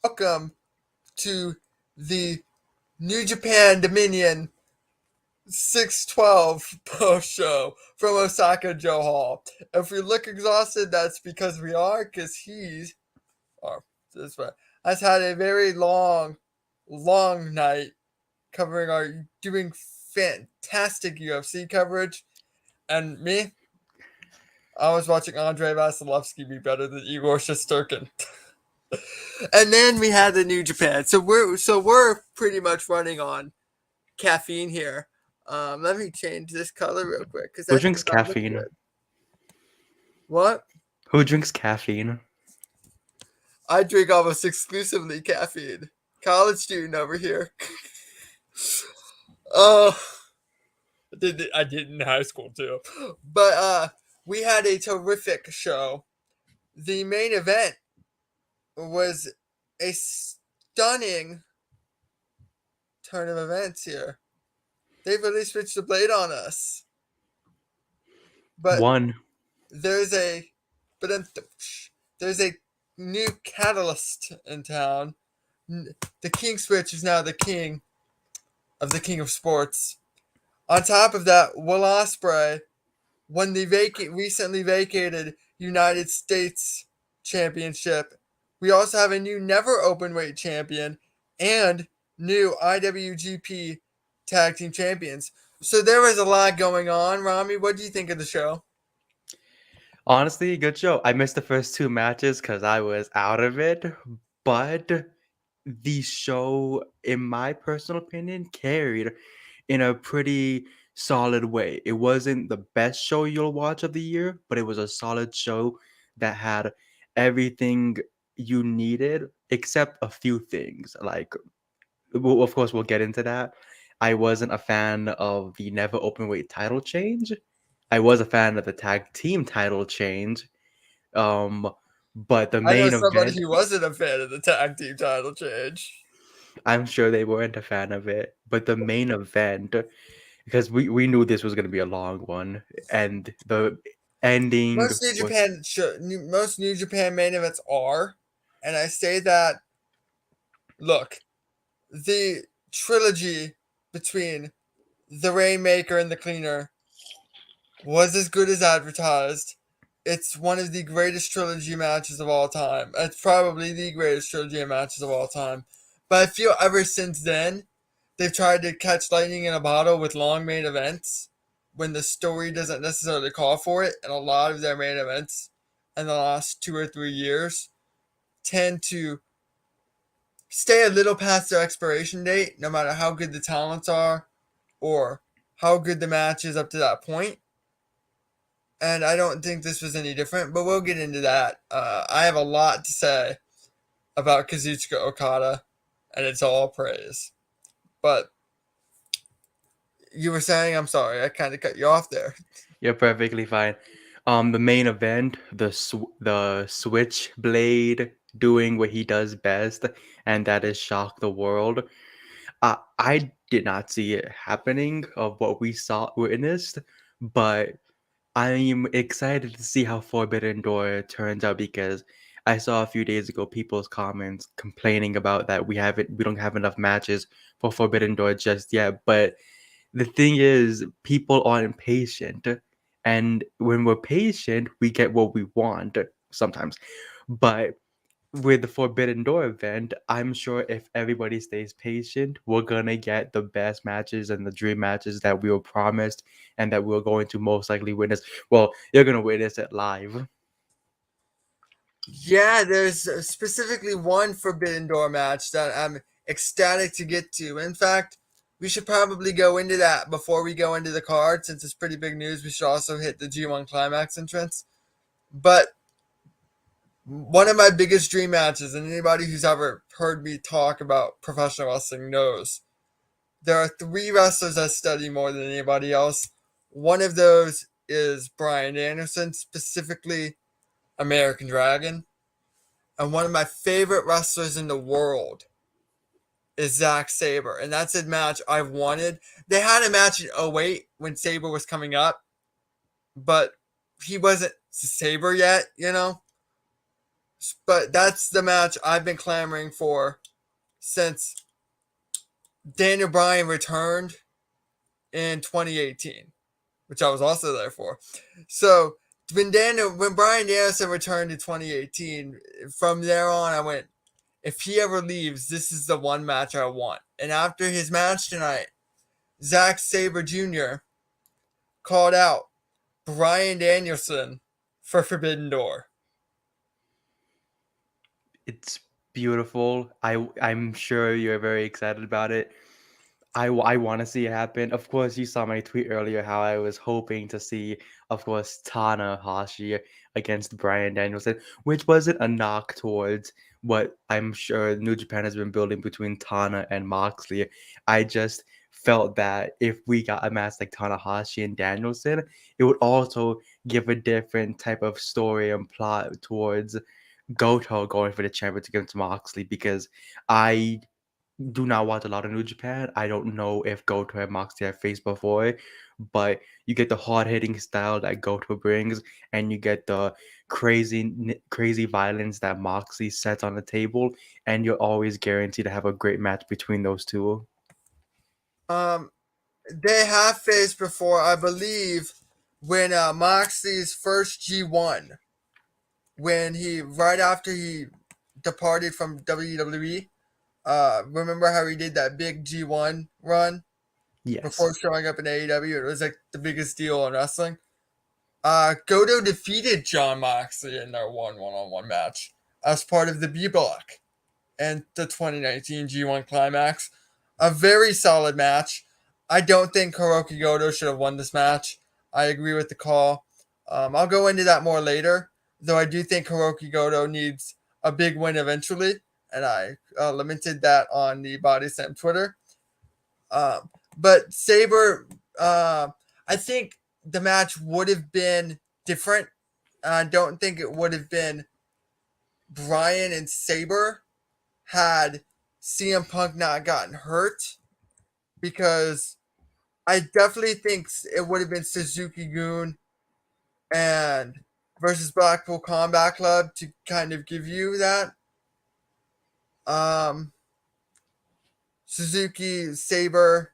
welcome to the New Japan Dominion 612 post show from Osaka Jo Hall. If we look exhausted, that's because we are, because this way, has had a very long night doing fantastic UFC coverage. And me, I was watching Andre Vasilevsky be better than Igor Shesterkin. And then we had the New Japan. So we're pretty much running on caffeine here. Let me change this color real quick because Who that drinks does not look caffeine? good. What? Who drinks caffeine? I drink almost exclusively caffeine. College student over here. Oh, I did in high school too. But we had a terrific show. The main event was a stunning turn of events here. They've really switched the blade on us. But One. there's a new catalyst in town. The King Switch is now the king of sports. On top of that, Will Ospreay won the recently vacated United States Championship. We also have a new never openweight champion and new IWGP Tag Team Champions. So there was a lot going on. Rami, what do you think of the show? Honestly, good show. I missed the first two matches because I was out of it, but the show, in my personal opinion, carried in a pretty solid way. It wasn't the best show you'll watch of the year, but it was a solid show that had everything you needed except a few things. Like, of course, we'll get into that. I wasn't a fan of the never open weight title change. I was a fan of the tag team title change. Um, but the I know main somebody event, who wasn't a fan of the tag team title change. I'm sure they weren't a fan of it. But the main event, because we knew this was going to be a long one, and the ending was Most New Japan main events are, and I say that. Look, the trilogy between the Rainmaker and the Cleaner was as good as advertised. It's one of the greatest trilogy matches of all time. It's probably the greatest trilogy of matches of all time. But I feel ever since then, they've tried to catch lightning in a bottle with long main events when the story doesn't necessarily call for it. And a lot of their main events in the last 2 or 3 years tend to stay a little past their expiration date, no matter how good the talents are or how good the match is up to that point. And I don't think this was any different, but we'll get into that. I have a lot to say about Kazuchika Okada, and it's all praise. But you were saying, I'm sorry, I kind of cut you off there. you're perfectly fine. The main event, the Switchblade doing what he does best, and that is shock the world. I did not see it happening of what we saw witnessed, but I'm excited to see how Forbidden Door turns out because I saw a few days ago people's comments complaining about that we don't have enough matches for Forbidden Door just yet. But the thing is, people are impatient, and when we're patient, we get what we want sometimes. But with the Forbidden Door event, I'm sure if everybody stays patient, we're gonna get the best matches and the dream matches that we were promised and that we're going to most likely witness. Well, you're gonna witness it live. Yeah, there's specifically one Forbidden Door match that I'm ecstatic to get to. In fact, we should probably go into that before we go into the card, since it's pretty big news. We should also hit the G1 Climax entrance. But one of my biggest dream matches, and anybody who's ever heard me talk about professional wrestling knows, there are three wrestlers I study more than anybody else. One of those is Bryan Danielson, specifically American Dragon. And one of my favorite wrestlers in the world is Zack Sabre. And that's a match I've wanted. They had a match in 08 when Sabre was coming up, but he wasn't Sabre yet, you know? But that's the match I've been clamoring for since Daniel Bryan returned in 2018, which I was also there for. So when Bryan Danielson returned in 2018, from there on I went, if he ever leaves, this is the one match I want. And after his match tonight, Zack Sabre Jr. called out Bryan Danielson for Forbidden Door. It's beautiful. I'm sure you're very excited about it. I want to see it happen. Of course, you saw my tweet earlier how I was hoping to see, of course, Tanahashi against Bryan Danielson, which wasn't a knock towards what I'm sure New Japan has been building between Tana and Moxley. I just felt that if we got a match like Tanahashi and Danielson, it would also give a different type of story and plot towards Goto going for the championship against Moxley, because I do not watch a lot of New Japan. I don't know if Goto and Moxley have faced before, but you get the hard hitting style that Goto brings, and you get the crazy violence that Moxley sets on the table, and you're always guaranteed to have a great match between those two. Um, they have faced before, I believe, when Moxley's first G1, when he right after he departed from WWE. Remember how he did that big G1 run Yes. before showing up in AEW? It was like the biggest deal in wrestling. Goto defeated John Moxley in their one-on-one match as part of the B Block and the 2019 G1 Climax. A very solid match. I don't think Hiroki Goto should have won this match. I agree with the call. I'll go into that more later, though I do think Hiroki Goto needs a big win eventually, and I lamented that on the Body Slam Twitter. But Sabre, I think the match would have been different. I don't think it would have been Bryan and Sabre had CM Punk not gotten hurt, because I definitely think it would have been Suzuki Gun and versus Blackpool Combat Club to kind of give you that. Um, Suzuki Sabre,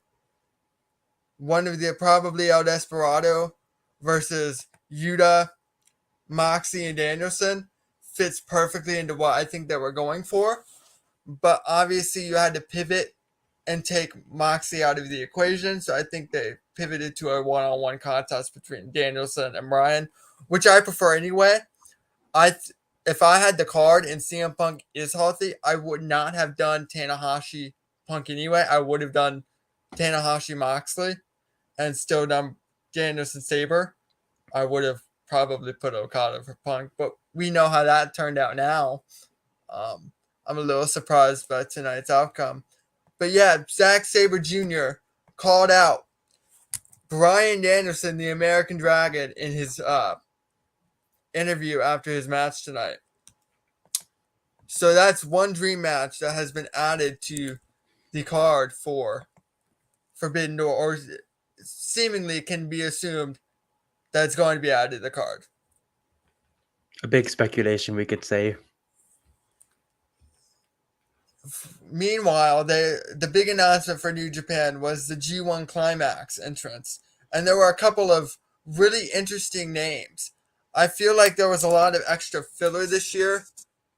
one of the probably El Desperado versus Yuta, Moxie, and Danielson fits perfectly into what I think they were going for. But obviously, you had to pivot and take Moxie out of the equation. So I think they pivoted to a one-on-one contest between Danielson and Bryan, which I prefer anyway. If I had the card and CM Punk is healthy, I would not have done Tanahashi Punk anyway. I would have done Tanahashi Moxley and still done Danielson Sabre. I would have probably put Okada for Punk, but we know how that turned out now. Um, I'm a little surprised by tonight's outcome. But yeah, Zack Sabre Jr. called out Bryan Danielson, the American Dragon, in his interview after his match tonight. So that's one dream match that has been added to the card for Forbidden Door, or seemingly can be assumed that it's going to be added to the card. A big speculation, we could say. Meanwhile, the big announcement for New Japan was the G1 Climax entrance, and there were a couple of really interesting names. I feel like there was a lot of extra filler this year.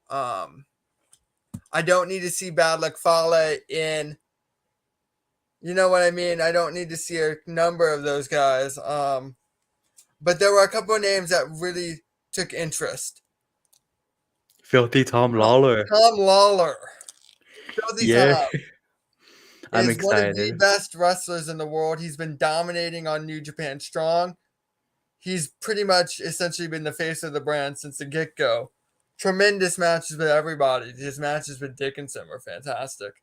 I don't need to see Bad Luck Fale in. You know what I mean? I don't need to see a number of those guys. But there were a couple of names that really took interest. Filthy Tom Lawler. Tom Lawler. Filthy Yeah, Tom I'm is one of the excited. best wrestlers in the world. He's been dominating on New Japan Strong. He's pretty much essentially been the face of the brand since the get-go. Tremendous matches with everybody. His matches with Dickinson were fantastic.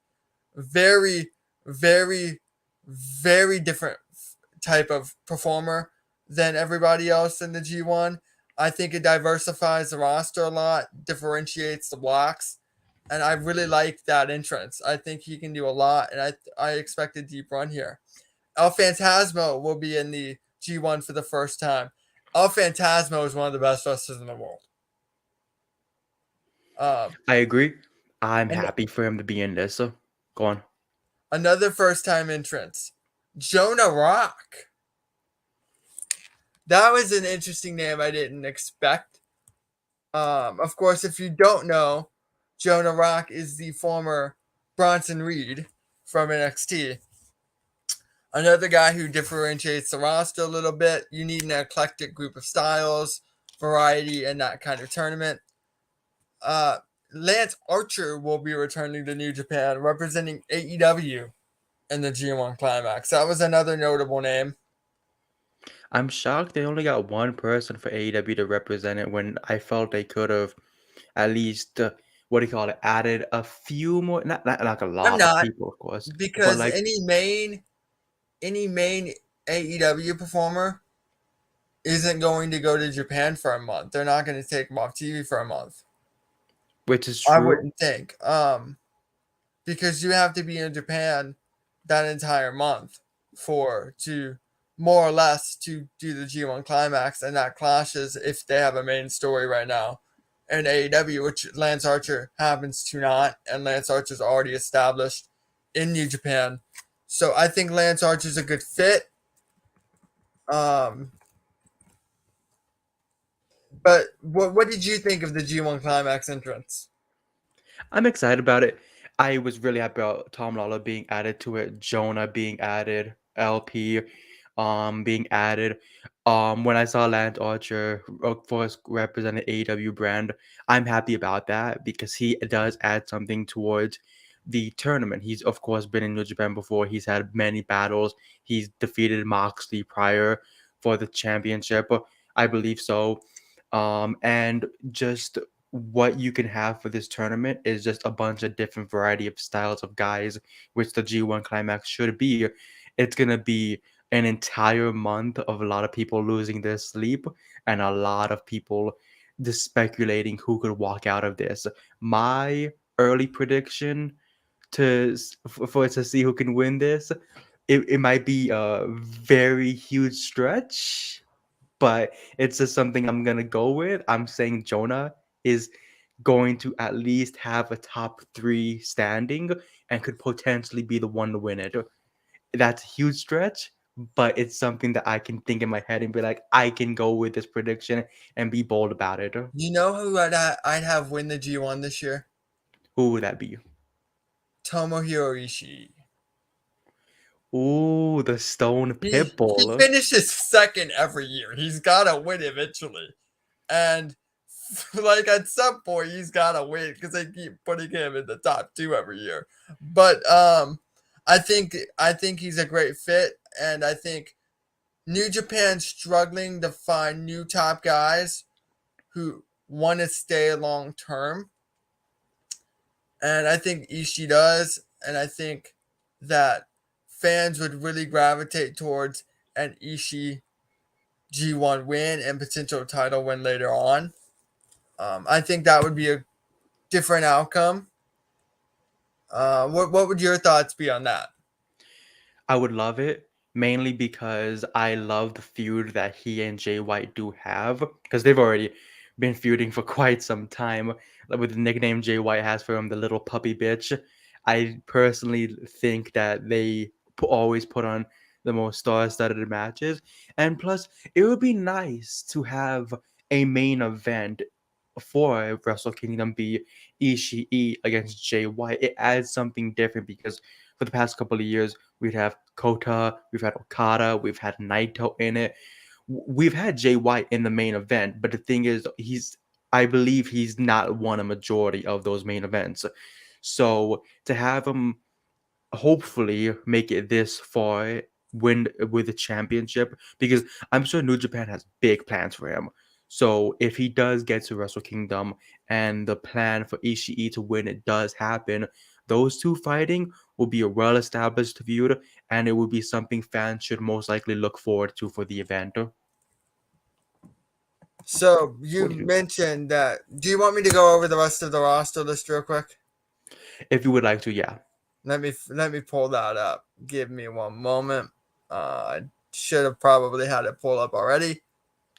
Very, very, very different type of performer than everybody else in the G1. I think it diversifies the roster a lot, differentiates the blocks, and I really like that entrance. I think he can do a lot, and I expect a deep run here. El Phantasmo will be in the G1 for the first time. El Phantasmo is one of the best wrestlers in the world. I agree. I'm And happy for him to be in this. So, go on. another first time entrance, Jonah Rock. That was an interesting name I didn't expect. Of course, if you don't know, Jonah Rock is the former Bronson Reed from NXT. Another guy who differentiates the roster a little bit. You need an eclectic group of styles, variety, in that kind of tournament. Uh, Lance Archer will be returning to New Japan, representing AEW in the G1 Climax. That was another notable name. I'm shocked they only got one person for AEW to represent it when I felt they could have at least, what do you call it, added a few more, not like a I'm lot of not, people, of course, but because like, any main AEW performer isn't going to go to Japan for a month. They're not going to take them off TV for a month. which is I true. wouldn't think. Because you have to be in Japan that entire month for to more or less to do the G1 Climax, and that clashes if they have a main story right now. And AEW, which Lance Archer happens to not, and Lance Archer's already established in New Japan. So I think Lance Archer's a good fit. Um, but what did you think of the G1 Climax entrance? I'm excited about it. I was really happy about Tom Lawlor being added to it, Jonah being added, LP being added. When I saw Lance Archer, of course, representing AEW brand, I'm happy about that because he does add something towards the tournament. He's of course been in New Japan before. He's had many battles. He's defeated Moxley prior for the championship, I believe so. And just what you can have for this tournament is just a bunch of different variety of styles of guys, which the G1 Climax should be. It's gonna be an entire month of a lot of people losing their sleep and a lot of people just speculating who could walk out of this. My early prediction for to see who can win this, it might be a very huge stretch, but it's just something I'm gonna go with. I'm saying Jonah is going to at least have a top three standing and could potentially be the one to win it. That's a huge stretch, but it's something that I can think in my head and be like, I can go with this prediction and be bold about it. You know who I'd have win the G1 this year? Who would that be? Tomohiro Ishii. Ooh, the Stone He Pitbull. finishes second every year. He's gotta win eventually, and like at some point he's gotta win because they keep putting him in the top two every year. But I think he's a great fit, and I think New Japan's struggling to find new top guys who want to stay long term, and I think Ishii does, and I think that fans would really gravitate towards an Ishii G1 win and potential title win later on. I think that would be a different outcome. What would your thoughts be on that? I would love it mainly because I love the feud that he and Jay White do have because they've already been feuding for quite some time. Like with the nickname Jay White has for him, the little puppy bitch. I personally think that they always put on the most star-studded matches, and plus, it would be nice to have a main event for Wrestle Kingdom be Ishii against Jay White. It adds something different because for the past couple of years we'd have Kota, we've had Okada, we've had Naito in it. We've had Jay White in the main event, but the thing is, I believe he's not won a majority of those main events. So to have him hopefully make it this far, win with the championship, because I'm sure New Japan has big plans for him. So if he does get to Wrestle Kingdom and the plan for Ishii to win it does happen, those two fighting will be a well-established feud, and it will be something fans should most likely look forward to for the event. So What you do you think? mentioned that. Do you want me to go over the rest of the roster list real quick? If you would like to, yeah. Let me pull that up. Give me one moment. I should have probably had it pulled up already,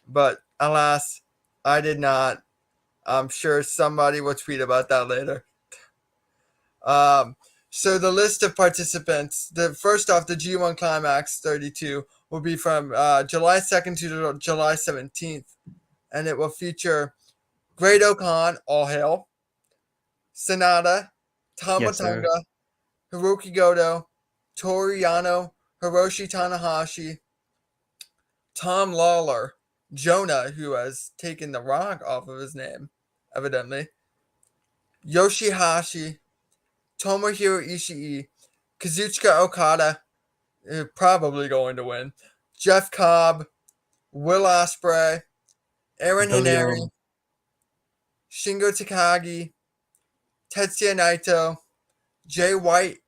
but alas, I did not. I'm sure somebody will tweet about that later. Um, so the list of participants, the first off, the G1 Climax 32 will be from July 2nd to July 17th, and it will feature Great Okan, All Hail, Sonata, Yes, sir. Tamatonga, Hiroki Goto, Toru Yano, Hiroshi Tanahashi, Tom Lawler, Jonah, who has taken the rock off of his name, evidently, Yoshihashi, Tomohiro Ishii, Kazuchika Okada, probably going to win, Jeff Cobb, Will Ospreay, Aaron Henare, William. Shingo Takagi, Tetsuya Naito, Jay White,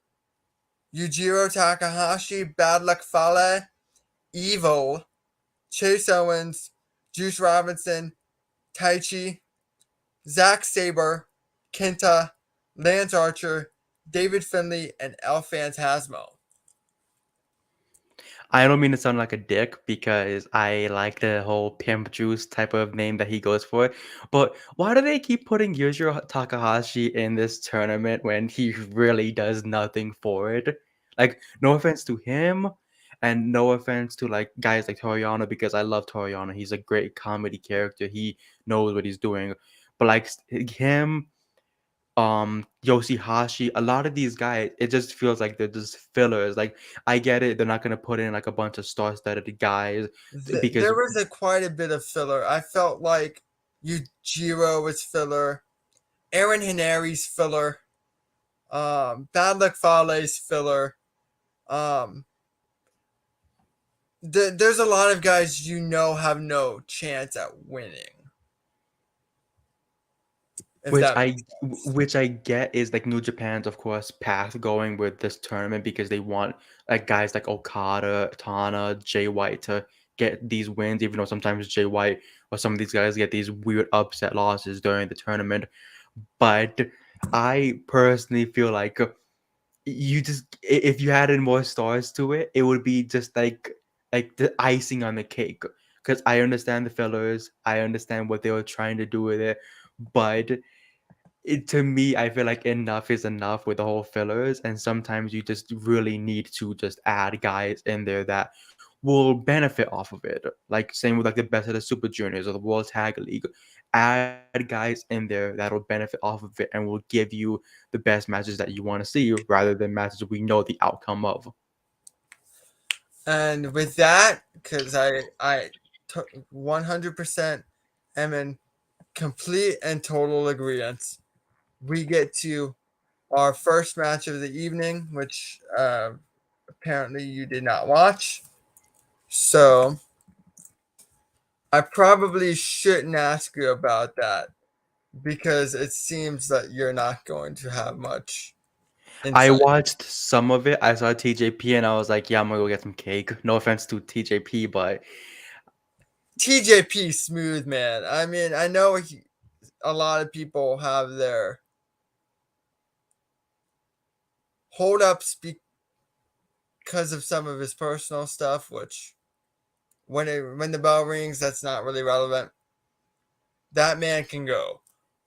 Yujiro Takahashi, Bad Luck Fale, Evil, Chase Owens, Juice Robinson, Taichi, Zack Sabre, Kenta, Lance Archer, David Finlay, and El Phantasmo. I don't mean to sound like a dick because I like the whole pimp juice type of name that he goes for, but why do they keep putting Yujiro Takahashi in this tournament when he really does nothing for it? Like, no offense to him, and no offense to like guys like Toriano because I love Toriano. He's a great comedy character. He knows what he's doing, but like him, Yoshihashi, a lot of these guys, it just feels like they're just fillers. Like, I get it, they're not gonna put in like a bunch of star-studded guys because There was quite a bit of filler. I felt like Yujiro was filler, Aaron Henare's filler, Bad Luck Fale's filler. Um, there's a lot of guys have no chance at winning. If which that makes sense. which I get is like New Japan's, of course, path going with this tournament because they want like guys like Okada, Tana, Jay White to get these wins, even though sometimes Jay White or some of these guys get these weird upset losses during the tournament. But I personally feel like you just if you added more stars to it, it would be just like the icing on the cake. Because I understand the fillers, I understand what they were trying to do with it, but to me, I feel like enough is enough with the whole fillers, and sometimes you just really need to just add guys in there that will benefit off of it. Like same with like the best of the Super Juniors or the World Tag League. Add guys in there that'll benefit off of it and will give you the best matches that you want to see rather than matches we know the outcome of. And with that, because 100% am in complete and total agreement, we get to our first match of the evening, which apparently you did not watch. So I probably shouldn't ask you about that because it seems that you're not going to have much I insight. watched some of it. I saw TJP and I was like, yeah, I'm gonna go get some cake. No offense to TJP, but TJP smooth, man. I mean, I know a lot of people have their holdups because of some of his personal stuff, which when the bell rings, that's not really relevant. That man can go.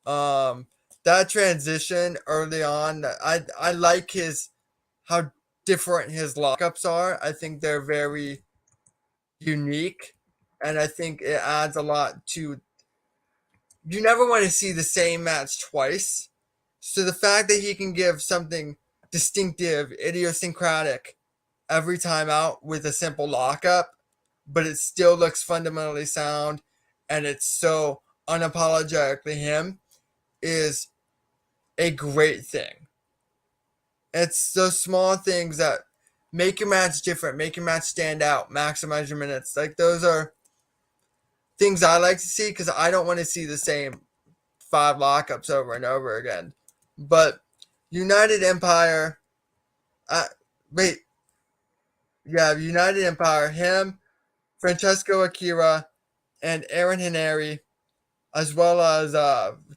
Um, that transition early on, I like his how different his lockups are. I think they're very unique, and I think it adds a lot to. You never want to see the same match twice, so the fact that he can give something distinctive, idiosyncratic every time out with a simple lockup, but it still looks fundamentally sound, and it's so unapologetically him is a great thing. It's those small things that make your match different, make your match stand out, maximize your minutes. Like those are things I like to see because I don't want to see the same five lockups over and over again. But United Empire, uh, wait, yeah, United Empire, him, Francesco Akira, and Aaron Henare, as well as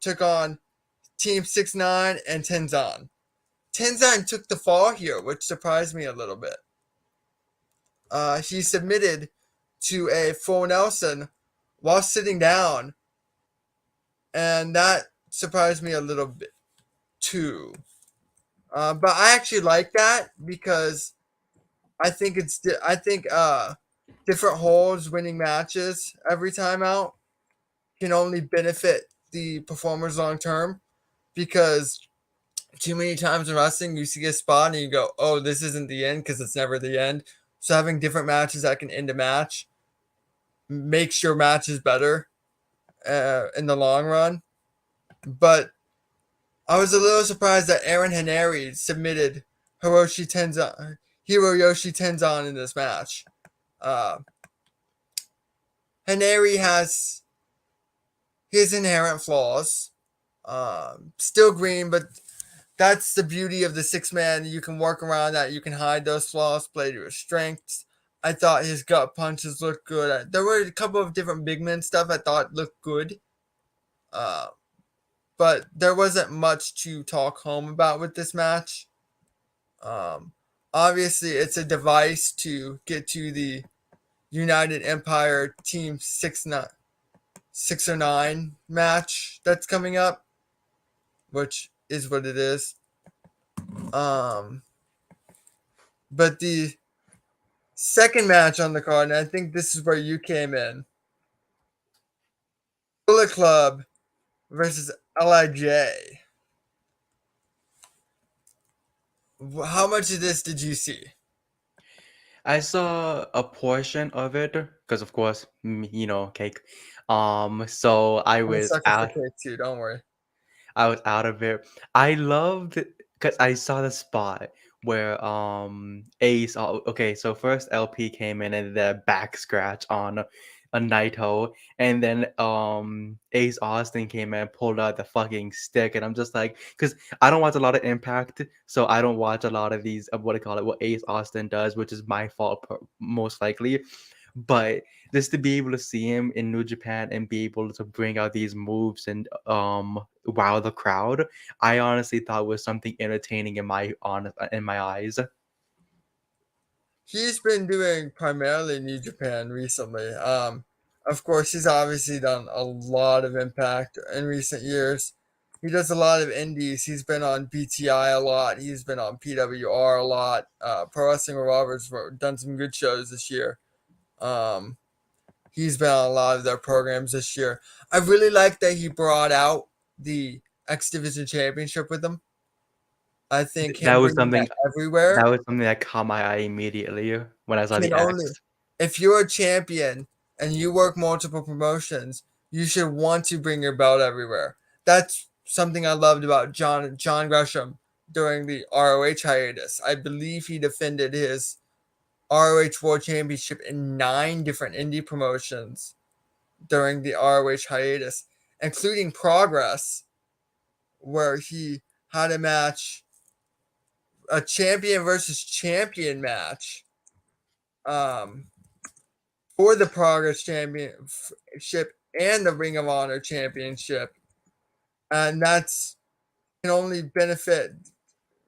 took on Team 6ix9ine and Tenzan. Tenzan took the fall here, which surprised me a little bit. He submitted to a full Nelson while sitting down and that surprised me a little bit too. But I actually like that because I think different holds winning matches every time out can only benefit the performers long term because too many times in wrestling you see a spot and you go, oh, this isn't the end because it's never the end. So having different matches that can end a match makes your matches better in the long run. But I was a little surprised that Aaron Haneri submitted Hiroyoshi Tenzan in this match. Uh, Haneri has his inherent flaws. Still green, but that's the beauty of the 6 man. You can work around that. You can hide those flaws, play to his strengths. I thought his gut punches looked good. There were a couple of different big men stuff I thought looked good. Uh, but there wasn't much to talk home about with this match. Um, Obviously, it's a device to get to the United Empire Team 609 match that's coming up, which is what it is. Um, but the second match on the card, and I think this is where you came in, Bullet Club versus LIJ. How much of this did you see? I saw a portion of it because, of course, cake. So I'm a sucker for cake too. Don't worry. I was out of it. I loved because I saw the spot where Ace. Okay, so first LP came in and the back scratch on a Naito, and then Ace Austin came in and pulled out the fucking stick, and I'm just like, because I don't watch a lot of Impact, so I don't watch a lot of these what do you call it, what Ace Austin does, which is my fault most likely, but just to be able to see him in New Japan and be able to bring out these moves and wow the crowd, I honestly thought was something entertaining in my eyes. He's been doing primarily New Japan recently. Of course, he's obviously done a lot of Impact in recent years. He does a lot of indies. He's been on BTI a lot. He's been on PWR a lot. Pro Wrestling Revolver's done some good shows this year. Um, he's been on a lot of their programs this year. I really like that he brought out the X Division Championship with him. I think That him was bringing something that everywhere that was something that caught my eye immediately when I saw can the only, X. if you're a champion and you work multiple promotions, you should want to bring your belt everywhere. That's something I loved about John Gresham during the ROH hiatus. I believe he defended his ROH World Championship in 9 different indie promotions during the ROH hiatus, including Progress, where he had a match, a champion versus champion match, um, for the Progress Championship and the Ring of Honor Championship. And that's can only benefit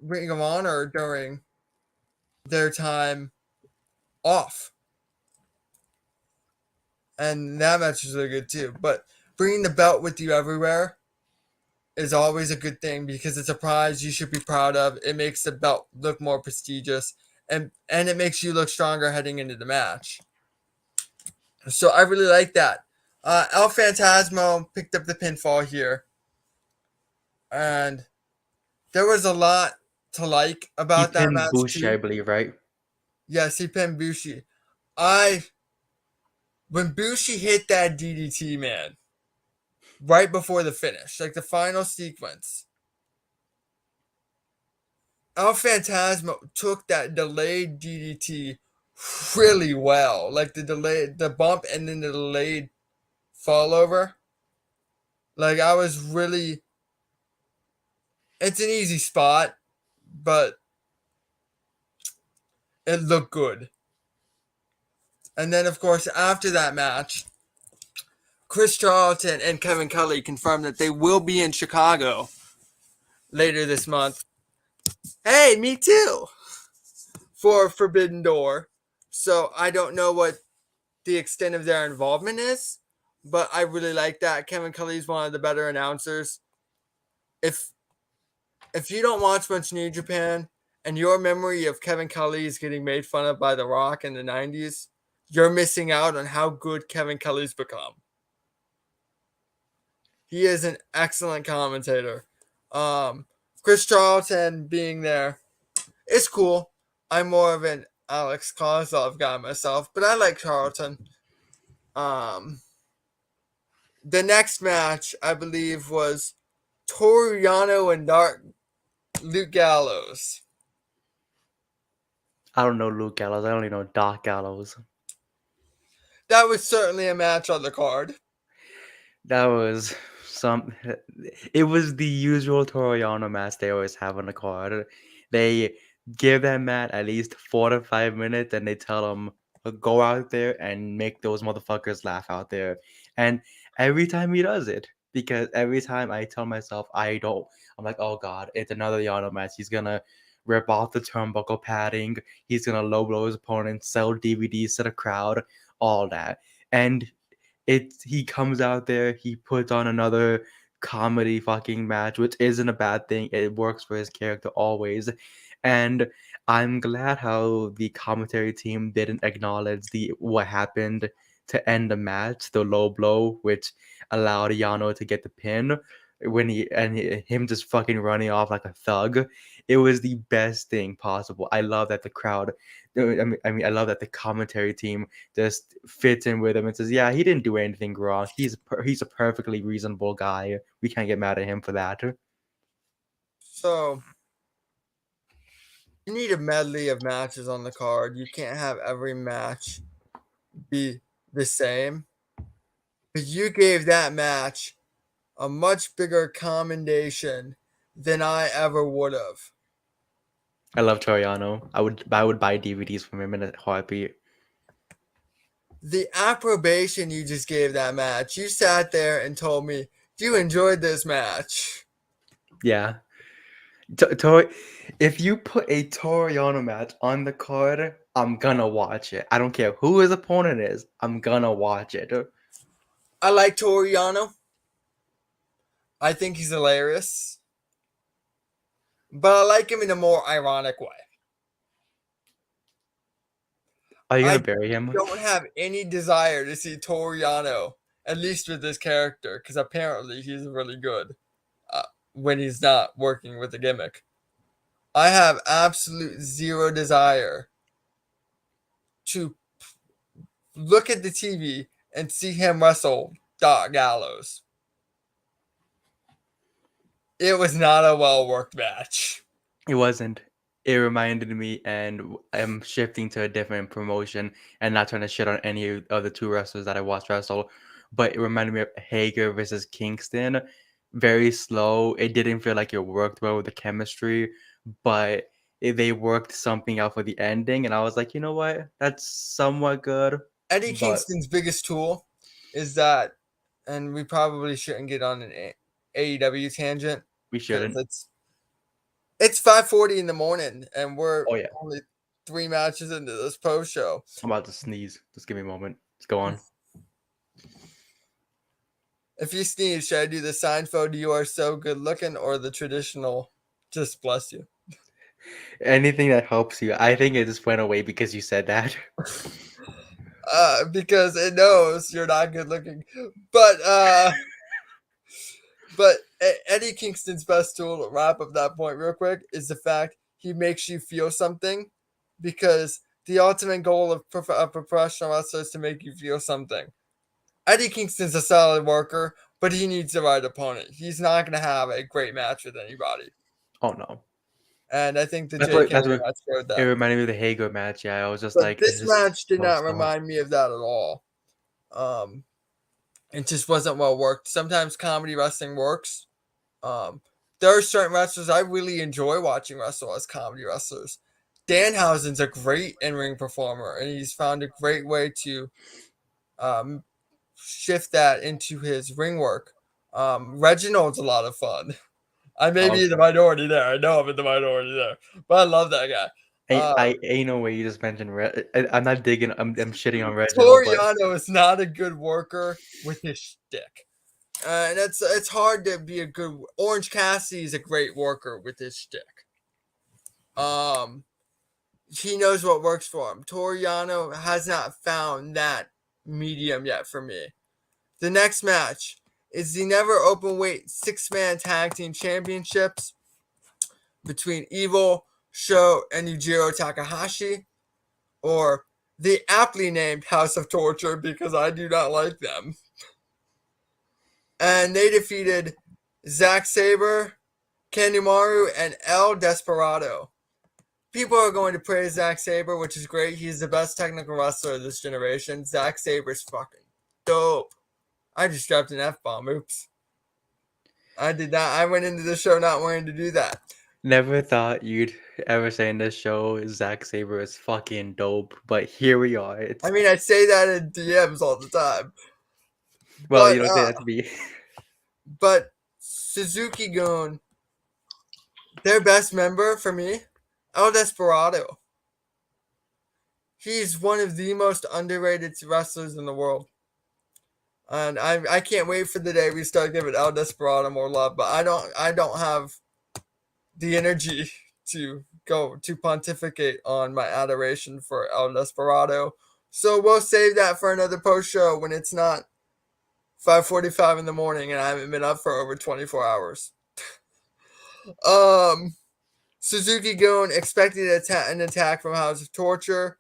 Ring of Honor during their time off. And that match is really good too. But bringing the belt with you everywhere is always a good thing because it's a prize you should be proud of. It makes the belt look more prestigious and it makes you look stronger heading into the match. So I really like that. El Phantasmo picked up the pinfall here, and there was a lot to like He about that pinned match Bushi, I too. believe, right? Yes, he pinned Bushi. I When Bushi hit that DDT, man, right before the finish, like the final sequence, El Phantasmo took that delayed DDT really well. Like the bump, and then the delayed fall over. Like I was really, it's an easy spot, but it looked good. And then, of course, after that match, Chris Charlton and Kevin Kelly confirmed that they will be in Chicago later this month. Hey, me too! For Forbidden Door. So I don't know what the extent of their involvement is, but I really like that. Kevin Kelly's one of the better announcers. If you don't watch much New Japan and your memory of Kevin Kelly is getting made fun of by The Rock in the 90s, you're missing out on how good Kevin Kelly's become. He is an excellent commentator. Chris Charlton being there, it's cool. I'm more of an Alex Kozlov guy myself, but I like Charlton. Um, the next match, I believe, was Toru Yano and Luke Gallows. I don't know Luke Gallows. I only know Doc Gallows. That was certainly a match on the card. That was some. It was the usual Toriano match they always have on the card. They give that match at least 4 to 5 minutes, and they tell them go out there and make those motherfuckers laugh out there. And every time he does it, because every time I tell myself I don't, I'm like, oh god, it's another Yano match. He's gonna rip off the turnbuckle padding. He's gonna low blow his opponent, sell DVDs to the crowd, all that. And he comes out there, he puts on another comedy fucking match, which isn't a bad thing. It works for his character always. And I'm glad how the commentary team didn't acknowledge the what happened to end the match, the low blow, which allowed Yano to get the pin when him just fucking running off like a thug. It was the best thing possible. I love that the crowd, I love that the commentary team just fits in with him and says, "Yeah, he didn't do anything wrong. He's a perfectly reasonable guy. We can't get mad at him for that." So, you need a medley of matches on the card. You can't have every match be the same. But you gave that match a much bigger commendation than I ever would have. I love Toriano. I would buy DVDs from him in a heartbeat. The approbation you just gave that match, you sat there and told me you enjoyed this match. Yeah. If you put a Toriano match on the card, I'm gonna watch it. I don't care who his opponent is. I'm gonna watch it. I like Toru Yano. I think he's hilarious. But I like him in a more ironic way. Are you I gonna bury him? don't have any desire to see Toru Yano, at least with this character, because apparently he's really good when he's not working with the gimmick. I have absolute zero desire to look at the TV and see him wrestle Doc Gallows. It was not a well worked match. It wasn't. It reminded me, and I'm shifting to a different promotion and not trying to shit on any of the two wrestlers that I watched wrestle, but it reminded me of Hager versus Kingston. Very slow. It didn't feel like it worked well with the chemistry, but they worked something out for the ending, and I was like, you know what? That's somewhat good, Eddie but Kingston's biggest tool is that, and we probably shouldn't get on an AEW tangent we because shouldn't. it's 5:40 in the morning and we're Oh yeah, only 3 matches into this post show. I'm about to sneeze. Just give me a moment. Let's go on. If you sneeze, should I do the Seinfeld "You are so good looking" or the traditional "Just bless you"? Anything that helps you. I think it just went away because you said that. Because it knows you're not good looking. But Eddie Kingston's best tool, to wrap up that point real quick, is the fact he makes you feel something, because the ultimate goal of a professional wrestler is to make you feel something. Eddie Kingston's a solid worker, but he needs the right opponent. He's not going to have a great match with anybody. Oh no. And I think the That's Jake what Hager that's what match showed it that. reminded me of the Hager match. Yeah, I was just But like, this this is match did so not slow. remind me of that at all. It just wasn't well worked. Sometimes comedy wrestling works. There are certain wrestlers I really enjoy watching wrestle as comedy wrestlers. Danhausen's a great in-ring performer, and he's found a great way to shift that into his ring work. Reginald's a lot of fun. I may be in the minority there. I know I'm in the minority there, but I love that guy. I ain't no way you just mentioned I'm not digging. I'm shitting on Reginald, but Toriano is not a good worker with his shtick. And it's hard to be a good. Orange Cassidy is a great worker with his shtick. He knows what works for him. Toriano has not found that medium yet for me. The next match is the never open weight 6-man tag team championships between Evil, Sho, and Yujiro Takahashi, or the aptly named House of Torture because I do not like them. And they defeated Zack Sabre, Kanemaru, and El Desperado. People are going to praise Zack Sabre, which is great. He's the best technical wrestler of this generation. Zack Sabre's fucking dope. I just dropped an F-bomb. Oops. I did not. I went into the show not wanting to do that. never thought you'd ever say in this show Zack Sabre is fucking dope. But here we are. It's I mean, I say that in DMs all the time. well, But you don't say that to me. But Suzuki-gun, their best member for me, El Desperado. He's one of the most underrated wrestlers in the world. And I can't wait for the day we start giving El Desperado more love, but I don't have the energy to go to pontificate on my adoration for El Desperado. So we'll save that for another post show when it's not 5:45 in the morning and I haven't been up for over 24 hours. Suzuki-gun expected an attack from House of Torture,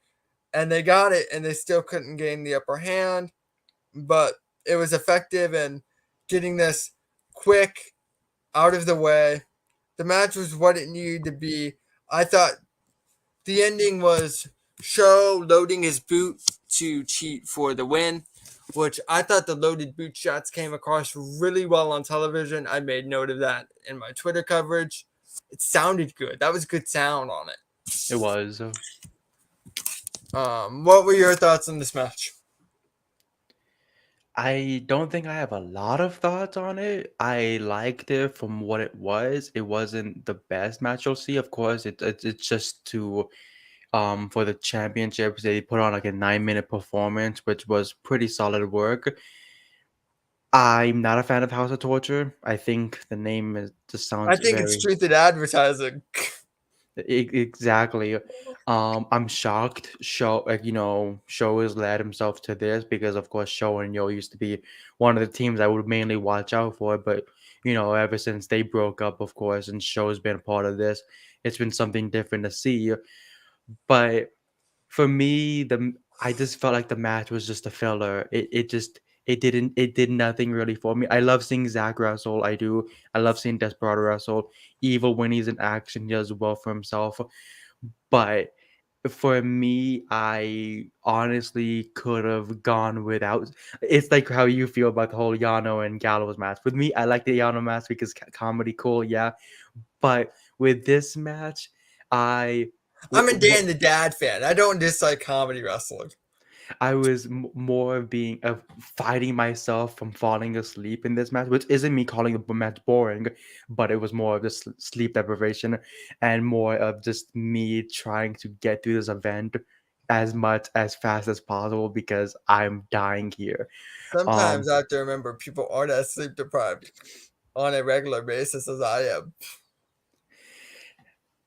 and they got it, and they still couldn't gain the upper hand, but it was effective in getting this quick out of the way. The match was what it needed to be. I thought the ending was Sho loading his boot to cheat for the win, which I thought the loaded boot shots came across really well on television. I made note of that in my Twitter coverage. It sounded good. That was good sound on it. It was. What were your thoughts on this match? I don't think I have a lot of thoughts on it. I liked it from what it was. It wasn't the best match you'll see. Of course, it's just to for the championships. They put on like a 9-minute performance, which was pretty solid work. I'm not a fan of House of Torture. I think the name just I sounds think it's very treated advertising. exactly. I'm shocked. Show has led himself to this because, of course, Show and Yo used to be one of the teams I would mainly watch out for. But ever since they broke up, of course, and Show's been a part of this, it's been something different to see. But for me, I just felt like the match was just a filler. It did nothing really for me. I love seeing Zach wrestle. I do. I love seeing Desperado wrestle. Evil when he's in action, he does well for himself. But for me, I honestly could have gone without. It's like how you feel about the whole Yano and Gallows match. With me, I like the Yano match because comedy cool, yeah. But with this match, I I'm a Dan the Dad fan. I don't dislike comedy wrestling. I was more being of fighting myself from falling asleep in this match, which isn't me calling the match boring, but it was more of just sleep deprivation and more of just me trying to get through this event as fast as possible because I'm dying here. Sometimes Um, I have to remember people aren't as sleep deprived on a regular basis as I am.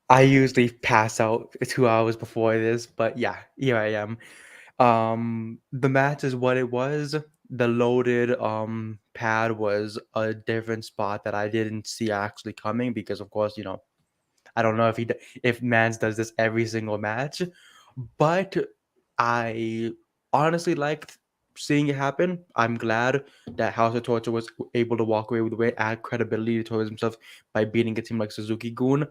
I usually pass out 2 hours before this, but yeah, here I am. The match is what it was. The loaded pad was a different spot that I didn't see actually coming because of course, I don't know if Mans does this every single match, but I honestly liked seeing it happen. I'm glad that House of Torture was able to walk away with the win, add credibility towards himself by beating a team like Suzuki-gun.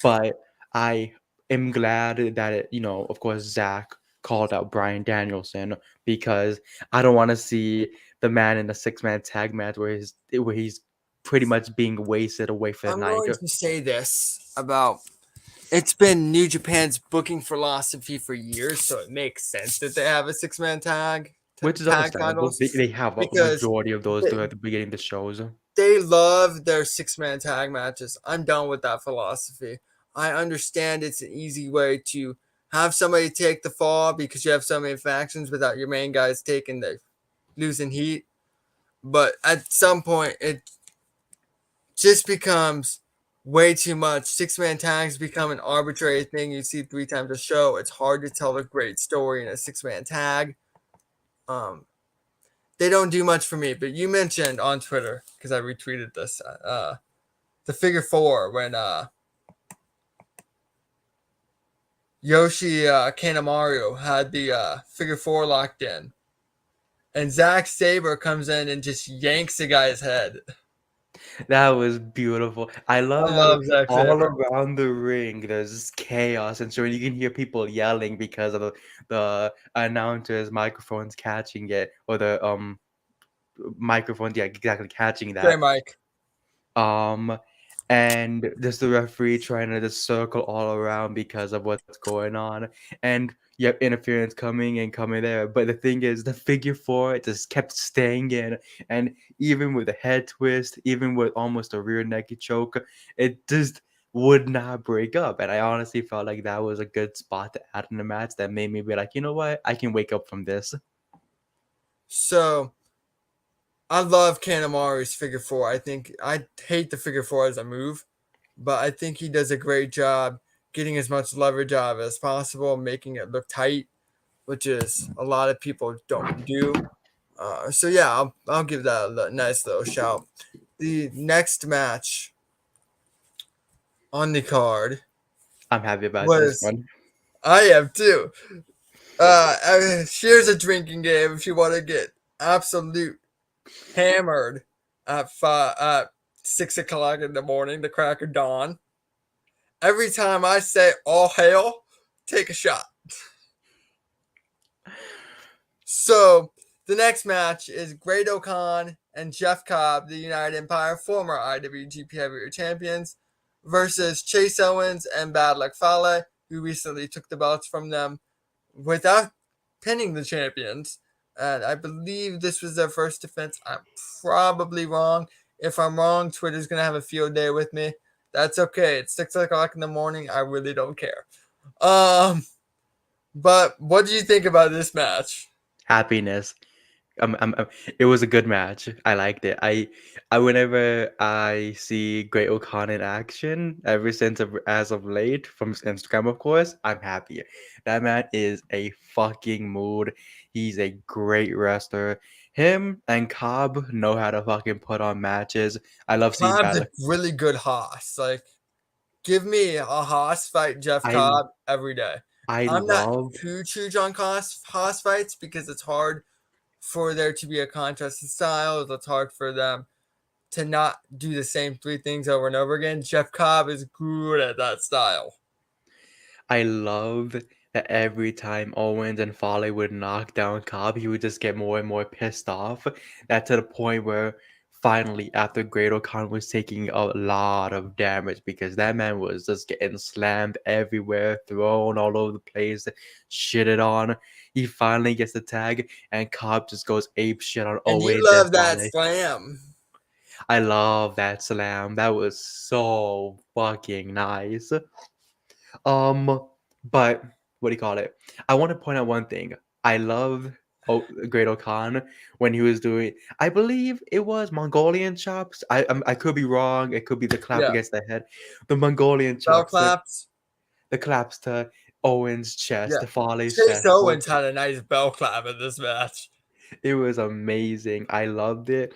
But I am glad that of course, Zach called out Brian Danielson because I don't want to see the man in a 6-man tag match where he's pretty much being wasted away for the I'm night. going to say this about it's been New Japan's booking philosophy for years, so it makes sense that they have a 6-man Which is tag understandable. titles They have a because majority of those they, at the beginning of the shows. they love their 6-man tag matches. I'm done with that philosophy. I understand it's an easy way to have somebody take the fall because you have so many factions without your main guys taking the losing heat. But at some point, it just becomes way too much. 6-man tags become an arbitrary thing you see 3 times a show. It's hard to tell a great story in a 6-man tag. They don't do much for me. But you mentioned on Twitter, because I retweeted this, the figure 4 when Yoshi Kanemaru had the figure 4 locked in. And Zack Sabre comes in and just yanks the guy's head. That was beautiful. I love I how love Zack all Sabre. around the ring there's just chaos, and so you can hear people yelling because of the announcers' microphones catching it, or the microphones, yeah, exactly catching Okay, that. Mike. Um, and just the referee trying to just circle all around because of what's going on, and you have interference coming and coming there. But the thing is, the figure 4 just kept staying in, and even with a head twist, even with almost a rear naked choke, it just would not break up. And I honestly felt like that was a good spot to add in the match that made me be like, you know what, I can wake up from this. So I love Kanemaru's figure 4. I hate the figure 4 as a move, but I think he does a great job getting as much leverage out of it as possible, making it look tight, which is a lot of people don't do. So yeah, I'll give that a nice little shout. The next match on the card I'm happy about this was one. I am too. Here's a drinking game if you want to get absolute hammered at 6 o'clock in the morning, the crack of dawn. Every time I say all hail, take a shot. So the next match is Great-O-Khan and Jeff Cobb, the United Empire, former IWGP champions, versus Chase Owens and Bad Luck Fale, who recently took the belts from them without pinning the champions. And I believe this was their first defense. I'm probably wrong. If I'm wrong, Twitter's going to have a field day with me. That's okay. It's 6 o'clock in the morning. I really don't care. But what do you think about this match? Happiness. It was a good match. I liked it. I whenever I see Great O'Con in action, ever since as of late from Instagram, of course, I'm happy. That man is a fucking mood. He's a great wrestler. Him and Cobb know how to fucking put on matches. I love seeing Cobb's a Battle. really good Haas. Like, give me a Haas fight, Jeff I Cobb, every day. I I'm not love huge on Haas fights because it's hard for there to be a contrast in styles. It's hard for them to not do the same 3 things over and over again. Jeff Cobb is good at that style. I love that every time Owens and Fale would knock down Cobb, he would just get more and more pissed off. That to the point where finally, after Great O'Connor was taking a lot of damage because that man was just getting slammed everywhere, thrown all over the place, shitted on. He finally gets the tag, and Cobb just goes ape shit on And you Owens and love that Fale. slam. I love that slam. That was so fucking nice. Um, but what do you call it? I want to point out one thing. I love Great Okan when he was doing. I believe it was Mongolian chops. I could be wrong. It could be the clap Yeah. against the head. The Mongolian Bell chops. claps. The claps to Owen's chest, Yeah. to Fale's Chase chest. Owens had a nice bell clap in this match. It was amazing. I loved it.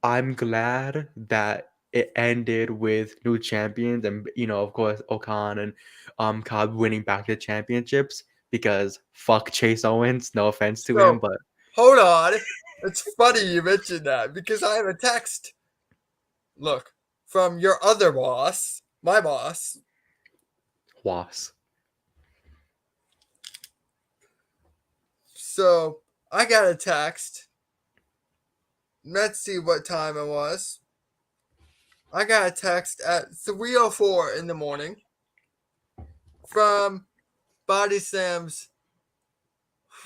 I'm glad that it ended with new champions and of course Okan and Cobb winning back the championships because fuck Chase Owens. No offense to him, So, but hold on. It's funny you mentioned that because I have a text. Look, from your other boss, my boss. was. So, I got a text. Let's see what time it was. I got a text at 3:04 in the morning from Body Sam's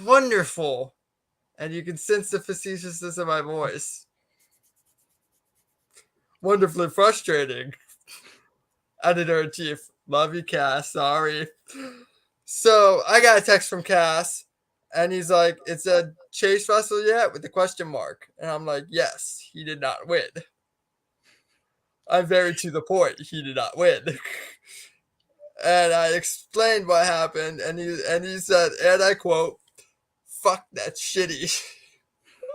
wonderful, and you can sense the facetiousness in my voice, wonderfully frustrating editor in chief, Love you, Cass. Sorry. So I got a text from Cass, and he's like, "It's a Chase Russell yet?" with the question mark, and I'm like, "Yes, he did not win." I'm very to the point. He did not win. And I explained what happened, and he said, and I quote, "Fuck that shitty."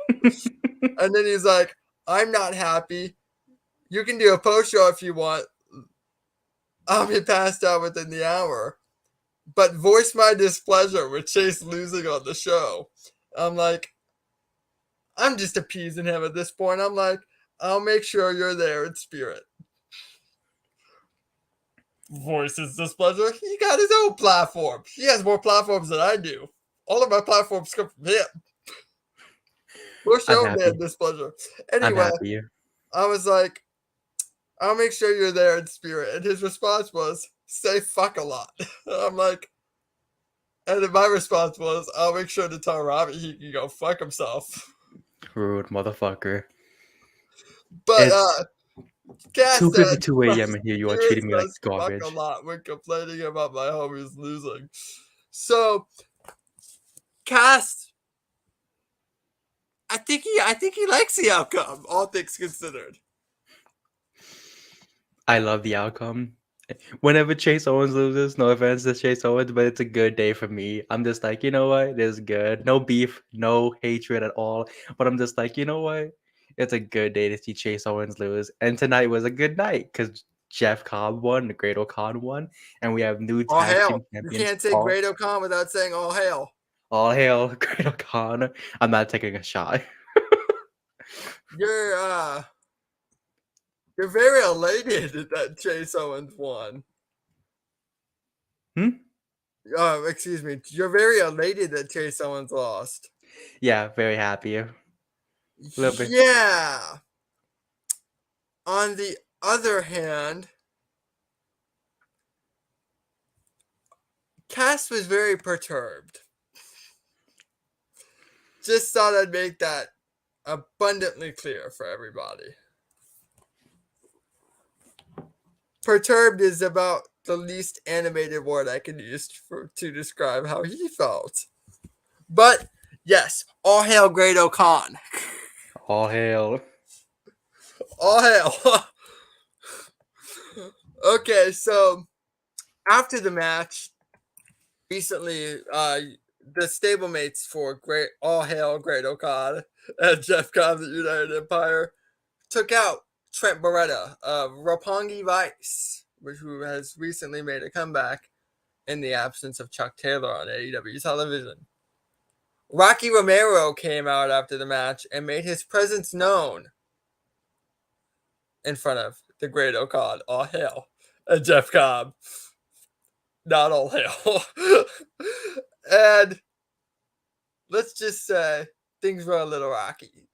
And then he's like, "I'm not happy. You can do a post show if you want. I'll be passed out within the hour. But voice my displeasure with Chase losing on the show." I'm like, I'm just appeasing him at this point. I'm like, "I'll make sure you're there in spirit." Voice his displeasure. He got his own platform. He has more platforms than I do. All of my platforms come from him. We'll I'm show man happy. displeasure. I'm Anyway, happy. I was like, "I'll make sure you're there in spirit." And his response was, "Say fuck a lot." I'm like, and then my response was, "I'll make sure to tell Rami he can go fuck himself." Rude motherfucker. But It's Cass said 2:52 a.m. and here you are Spirit treating me like says fuck a garbage. lot when complaining about my homies losing. So Cass, I think he likes the outcome, all things considered. I love the outcome. Whenever Chase Owens loses, no offense to Chase Owens, but it's a good day for me. I'm just like, you know what? This is good. No beef, no hatred at all. But I'm just like, you know what? It's a good day to see Chase Owens lose. And tonight was a good night because Jeff Cobb won, the Great O'Con won, and we have new All tag hail. team You champions. can't say Great O'Con without saying all hail. All hail, Great O'Con. I'm not taking a shot. You're very elated that Chase Owens won. Excuse me. You're very elated that Chase Owens lost. Yeah, very happy. A little bit. Yeah. On the other hand, Cass was very perturbed. Just thought I'd make that abundantly clear for everybody. Perturbed is about the least animated word I can use to describe how he felt. But yes, all hail Great O'Con. All hail. All hail. Okay, so after the match, recently, the stablemates for All Hail Great O'Con and Jeff Cobb, the United Empire, took out Trent Beretta of Roppongi Vice, who has recently made a comeback in the absence of Chuck Taylor on AEW television. Rocky Romero came out after the match and made his presence known in front of the Great O'Con, all hail, and Jeff Cobb, not all hail. And let's just say things were a little rocky.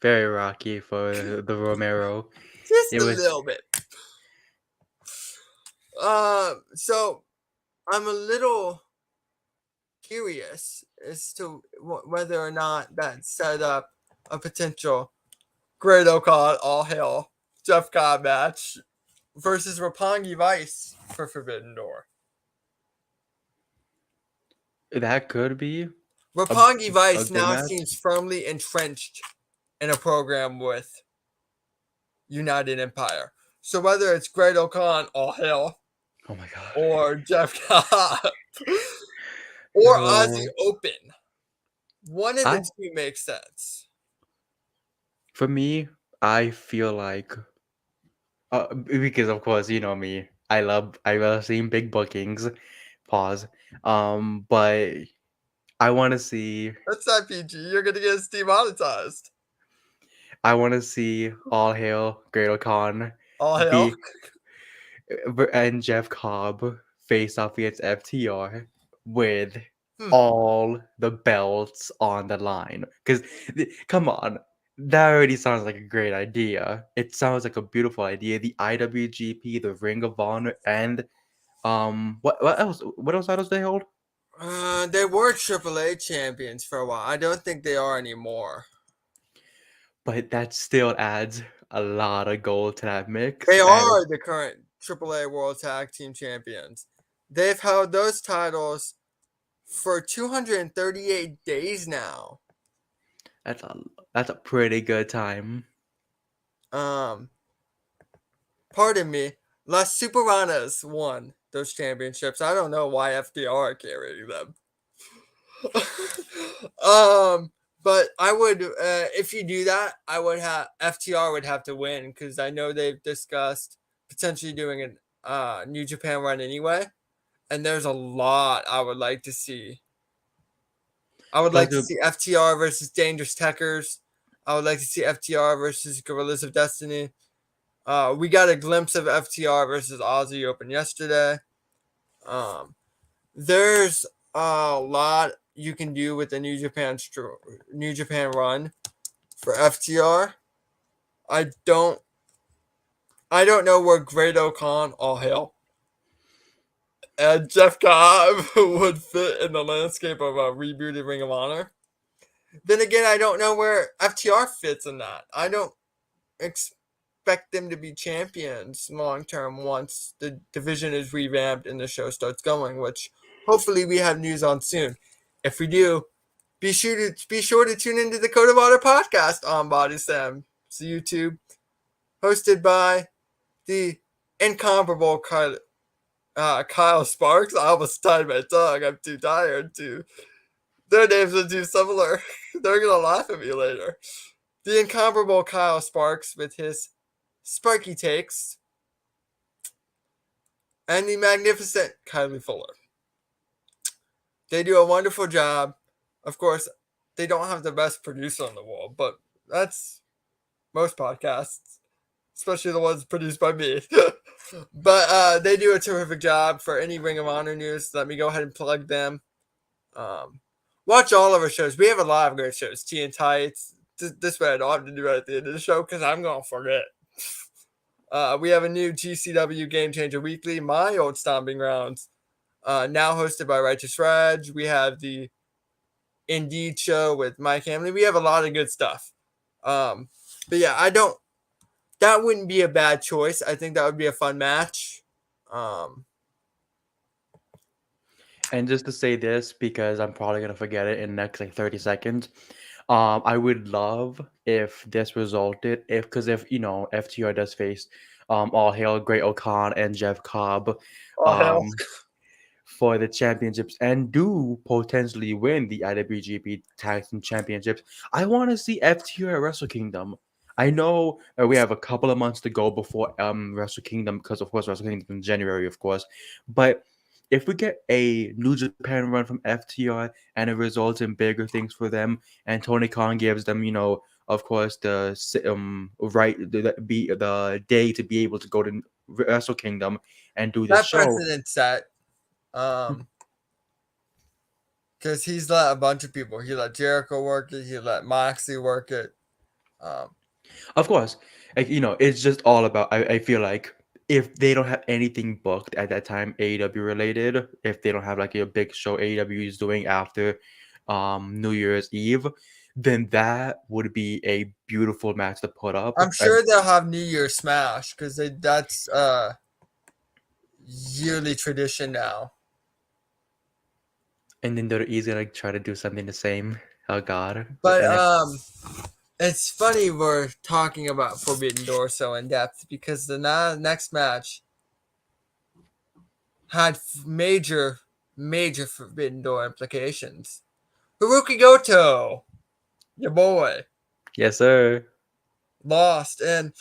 Very rocky for the Romero. Just It a was little bit. So I'm a little curious as to whether or not that set up a potential Great O'Con all hail Jeff Cobb match versus Roppongi Vice for Forbidden Door. that could be Roppongi a Vice good now match. seems firmly entrenched in a program with United Empire. So whether it's Great O'Con all hail Oh my god. or Jeff Cobb or Aussie Open, one of the I two makes sense. for me, I feel like because of course you know me, I love seeing big bookings. Pause. But I want to see That's not PG. You're gonna get us demonetized. All Hail Great O'Con All hail. be and Jeff Cobb face off against FTR with all the belts on the line. Because come on, that already sounds like a great idea. It sounds like a beautiful idea. The IWGP, the Ring of Honor, and what else? What else titles they hold? They were AAA champions for a while. I don't think they are anymore. But that still adds a lot of gold to that mix. They And are the current AAA World Tag Team Champions. They've held those titles for 238 days now. That's a pretty good time. Um, Pardon me, Las Superanas won those championships. I don't know why FDR carrying them. But I would, if you do that, I would have FTR would have to win because I know they've discussed potentially doing a New Japan run anyway, and there's a lot I would like to see. I would like But to see FTR versus Dangerous Techers. I would like to see FTR versus Gorillas of Destiny. We got a glimpse of FTR versus Aussie Open yesterday. There's a lot you can do with the New Japan run for FTR. I don't know where Great Khan, all hail, and Jeff Cobb would fit in the landscape of a rebooted Ring of Honor. Then again, I don't know where FTR fits in that. I don't expect them to be champions long term once the division is revamped and the show starts going, which hopefully we have news on soon. If we do, be sure to tune into the Code of Honor podcast on Body Slam. It's YouTube, hosted by the incomparable Kyle Sparks. I almost tied my tongue. I'm too tired to. Their names are too similar. They're gonna laugh at me later. The incomparable Kyle Sparks with his Sparky takes, and the magnificent Kylie Fuller. They do a wonderful job. Of course, they don't have the best producer in the world, but that's most podcasts, especially the ones produced by me. But they do a terrific job. For any Ring of Honor news, let me go ahead and plug them. Watch all of our shows. We have a lot of great shows. Tea and Tights. This way I don't have to do it at the end of the show because I'm going to forget. We have a new GCW Game Changer Weekly, my old stomping grounds, now hosted by Righteous Raj. We have the Indeed show with Mike Hamley. We have a lot of good stuff. But yeah, that wouldn't be a bad choice. I think that would be a fun match. And just to say this, because I'm probably gonna forget it in the next like 30 seconds. I would love if this resulted, because if FTR does face all hail Great O'Khan and Jeff Cobb Oh, hell. for the championships and do potentially win the IWGP Tag Team Championships. I want to see FTR at Wrestle Kingdom. I know we have a couple of months to go before Wrestle Kingdom, because of course Wrestle Kingdom in January, of course. But if we get a New Japan run from FTR and it results in bigger things for them, and Tony Khan gives them, of course, the the day to be able to go to Wrestle Kingdom and do this That show. precedent set. Because he's let a bunch of people. He let Jericho work it. He let Moxley work it. Of course, like, it's just all about. I feel like if they don't have anything booked at that time, AEW related, if they don't have like a big show AEW is doing after New Year's Eve, then that would be a beautiful match to put up. I'm sure they'll have New Year's Smash because that's yearly tradition now. And then they're easy to try to do something the same. Oh God! But it's funny we're talking about Forbidden Door so in depth because the next match had major Forbidden Door implications. Haruki Goto, your boy, Yes, sir. lost, and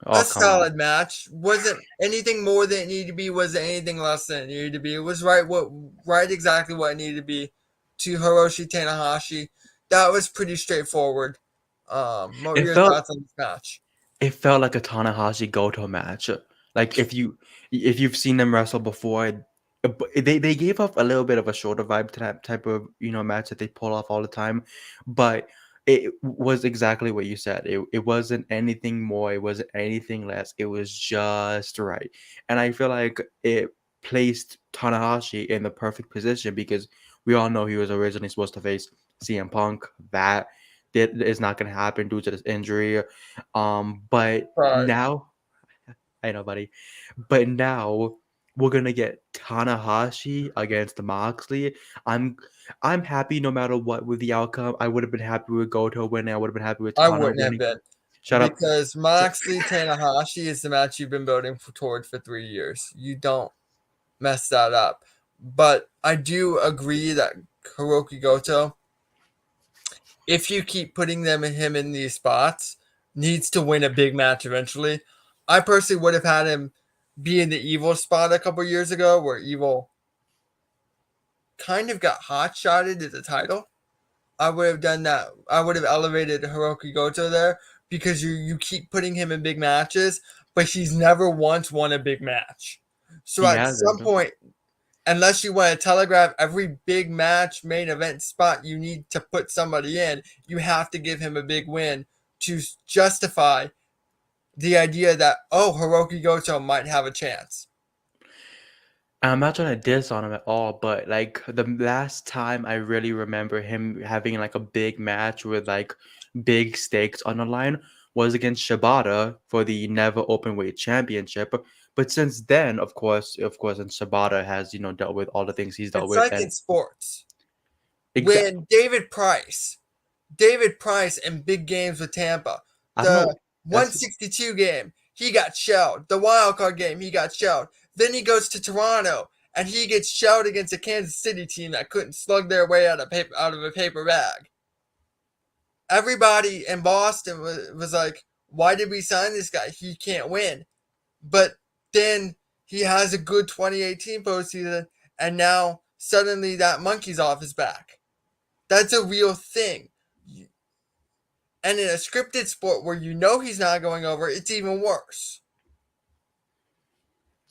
Oh, a come on. solid match. Wasn't anything more than it needed to be. Wasn't anything less than it needed to be. It was right exactly what it needed to be to Hiroshi Tanahashi. That was pretty straightforward. What were It your felt thoughts on this match? it felt like a Tanahashi Goto match. Like if you've seen them wrestle before, they gave off a little bit of a shorter vibe to that type of match that they pull off all the time, but it was exactly what you said. It wasn't anything more. It wasn't anything less. It was just right, and I feel like it placed Tanahashi in the perfect position because we all know he was originally supposed to face CM Punk. That is not going to happen due to this injury. But Right. now, I know, buddy. But now we're gonna get Tanahashi against Moxley. I'm I'm happy no matter what with the outcome. I would have been happy with Goto winning. I would have been happy with I Tana wouldn't have winning. been. Shut up. Because Moxley Tanahashi is the match you've been building toward for 3 years. You don't mess that up. But I do agree that Hiroki Goto, if you keep putting him in these spots, needs to win a big match eventually. I personally would have had him be in the Evil spot a couple years ago, where Evil kind of got hot shotted at the title. I would have done that. I would have elevated Hiroki Goto there because you keep putting him in big matches, but he's never once won a big match. So He at hasn't. some point, unless you want to telegraph every big match main event spot you need to put somebody in, you have to give him a big win to justify the idea that, oh, Hiroki Goto might have a chance. I'm not trying to diss on him at all, but like the last time I really remember him having like a big match with like big stakes on the line was against Shibata for the Never Openweight Championship. But since then, of course, and Shibata has dealt with all the things he's dealt It's with, like and in sports. exact. When David Price in big games with Tampa, I don't the know. That's 162 game, he got shelled. The wild card game, he got shelled. Then he goes to Toronto and he gets shelled against a Kansas City team that couldn't slug their way out of a paper bag. Everybody in Boston was like, "Why did we sign this guy? He can't win." But then he has a good 2018 postseason, and now suddenly that monkey's off his back. That's a real thing. And in a scripted sport where you know he's not going over, it's even worse.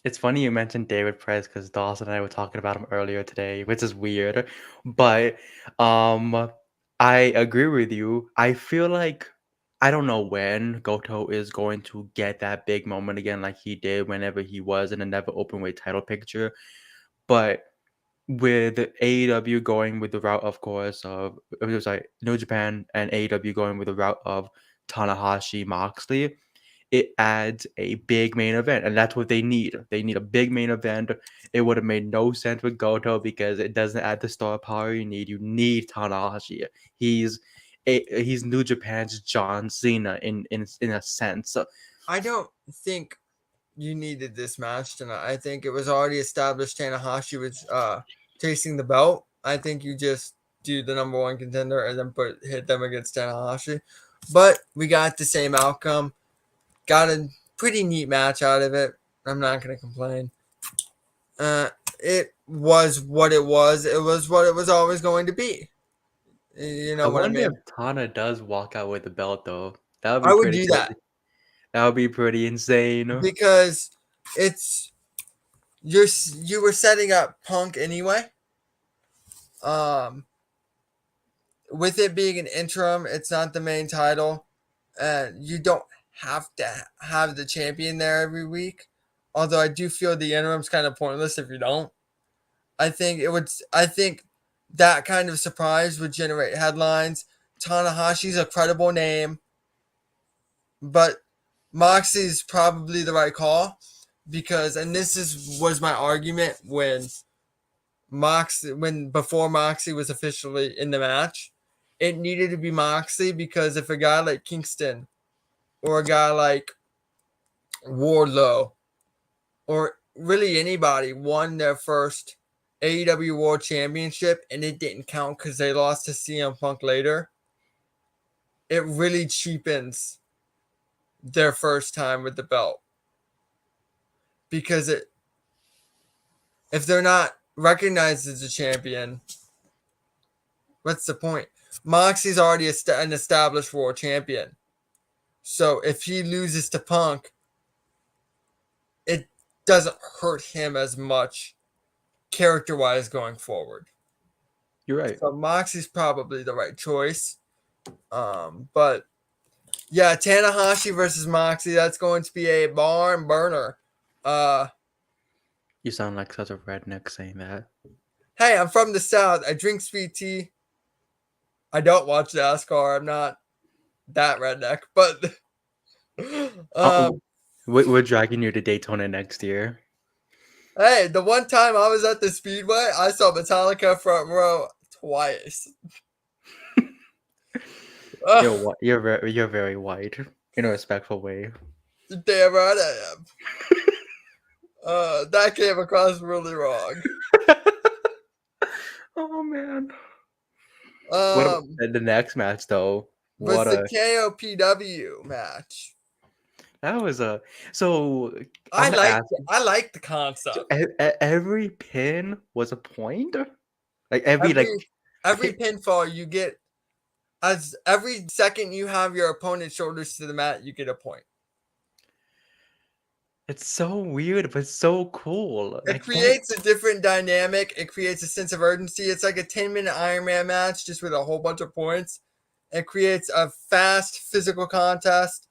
It's funny you mentioned David Price because Dawson and I were talking about him earlier today, which is weird. But um I agree with you. I feel like I don't know when Goto is going to get that big moment again like he did whenever he was in a never openweight title picture. But with AEW going with the route, of course, of it was like New Japan and AEW going with the route of Tanahashi Moxley, it adds a big main event, and that's what they need. They need a big main event. It would have made no sense with Goto because it doesn't add the star power you need. You need Tanahashi. He's New Japan's John Cena in a sense. I don't think you needed this match tonight. I think it was already established Tanahashi was chasing the belt. I think you just do the number one contender and then hit them against Tanahashi. But we got the same outcome. Got a pretty neat match out of it. I'm not going to complain. It was what it was. It was what it was always going to be. You I know what I wonder mean? if Tana does walk out with the belt though. That would be I would pretty do that crazy. That would be pretty insane. because it's you were setting up Punk anyway. Um, with it being an interim, it's not the main title. You don't have to have the champion there every week. Although I do feel the interim's kind of pointless if you don't. I think it would. I think that kind of surprise would generate headlines. Tanahashi's a credible name, but Moxie's probably the right call because, and this was my argument when before Moxie was officially in the match, it needed to be Moxie because if a guy like Kingston or a guy like Wardlow or really anybody won their first AEW World Championship and it didn't count because they lost to CM Punk later, it really cheapens their first time with the belt. Because if they're not recognized as a champion, what's the point? Moxie's already an established world champion. So if he loses to Punk, it doesn't hurt him as much character-wise going forward. You're right. So Moxie's probably the right choice. But yeah, Tanahashi versus Moxie, that's going to be a barn burner. You sound like such a redneck saying that. Hey, I'm from the South. I drink sweet tea. I don't watch NASCAR. I'm not that redneck, but Oh, We're dragging you to Daytona next year. Hey, the one time I was at the Speedway, I saw Metallica front row twice. Ugh, You're very white in a respectful way. damn right I am. That came across really wrong. Oh man. What about Um, the next match though? was What the a KOPW match. that was a so I'm I gonna like ask. I like the So concept. every pin was a point. Like every like Every pin, pinfall you get, as every second you have your opponent's shoulders to the mat, you get a point. it's so weird, but so cool. It Like that. creates a different dynamic. It creates a sense of urgency. It's like a 10-minute Iron Man match just with a whole bunch of points. It creates a fast physical contest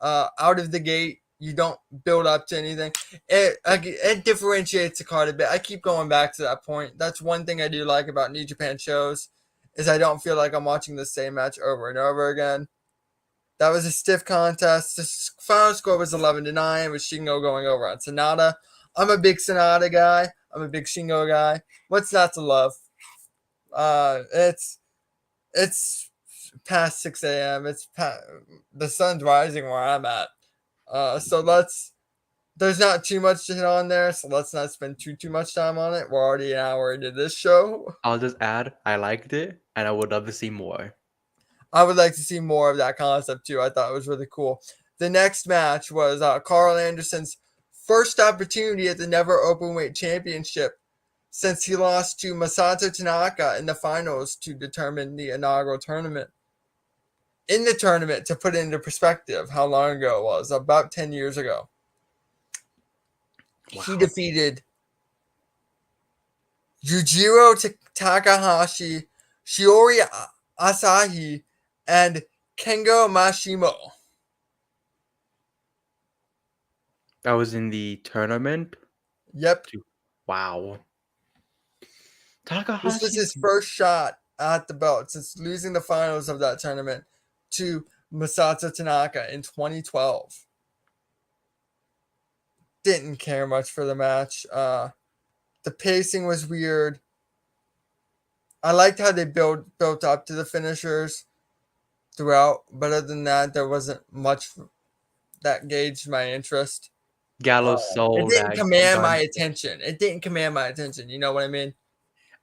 out of the gate. You don't build up to anything. It differentiates the card a bit. I keep going back to that point. That's one thing I do like about New Japan shows is I don't feel like I'm watching the same match over and over again. That was a stiff contest. The final score was 11-9 with Shingo going over on Sonata. I'm a big Sonata guy. I'm a big Shingo guy. What's not to love? It's past 6 a.m. The sun's rising where I'm at. So there's not too much to hit on there. So let's not spend too much time on it. We're already an hour into this show. I'll just add, I liked it, and I would love to see more. I would like to see more of that concept too. I thought it was really cool. The next match was Carl Anderson's first opportunity at the Never Openweight Championship since he lost to Masato Tanaka in the finals to determine the inaugural tournament. In the tournament, to put it into perspective, how long ago it was, about 10 years ago, he Wow. defeated Yujiro Takahashi, Shiori Asahi, and Kengo Mashimo. That was in the tournament. Yep. Wow. This was Takahashi's his first shot at the belt since losing the finals of that tournament to Masato Tanaka in 2012. Didn't care much for the match. The pacing was weird. I liked how they built up to the finishers throughout, but other than that, there wasn't much that gauged my interest. Gallo It sold didn't that command my gun. attention. It didn't command my attention. You know what I mean?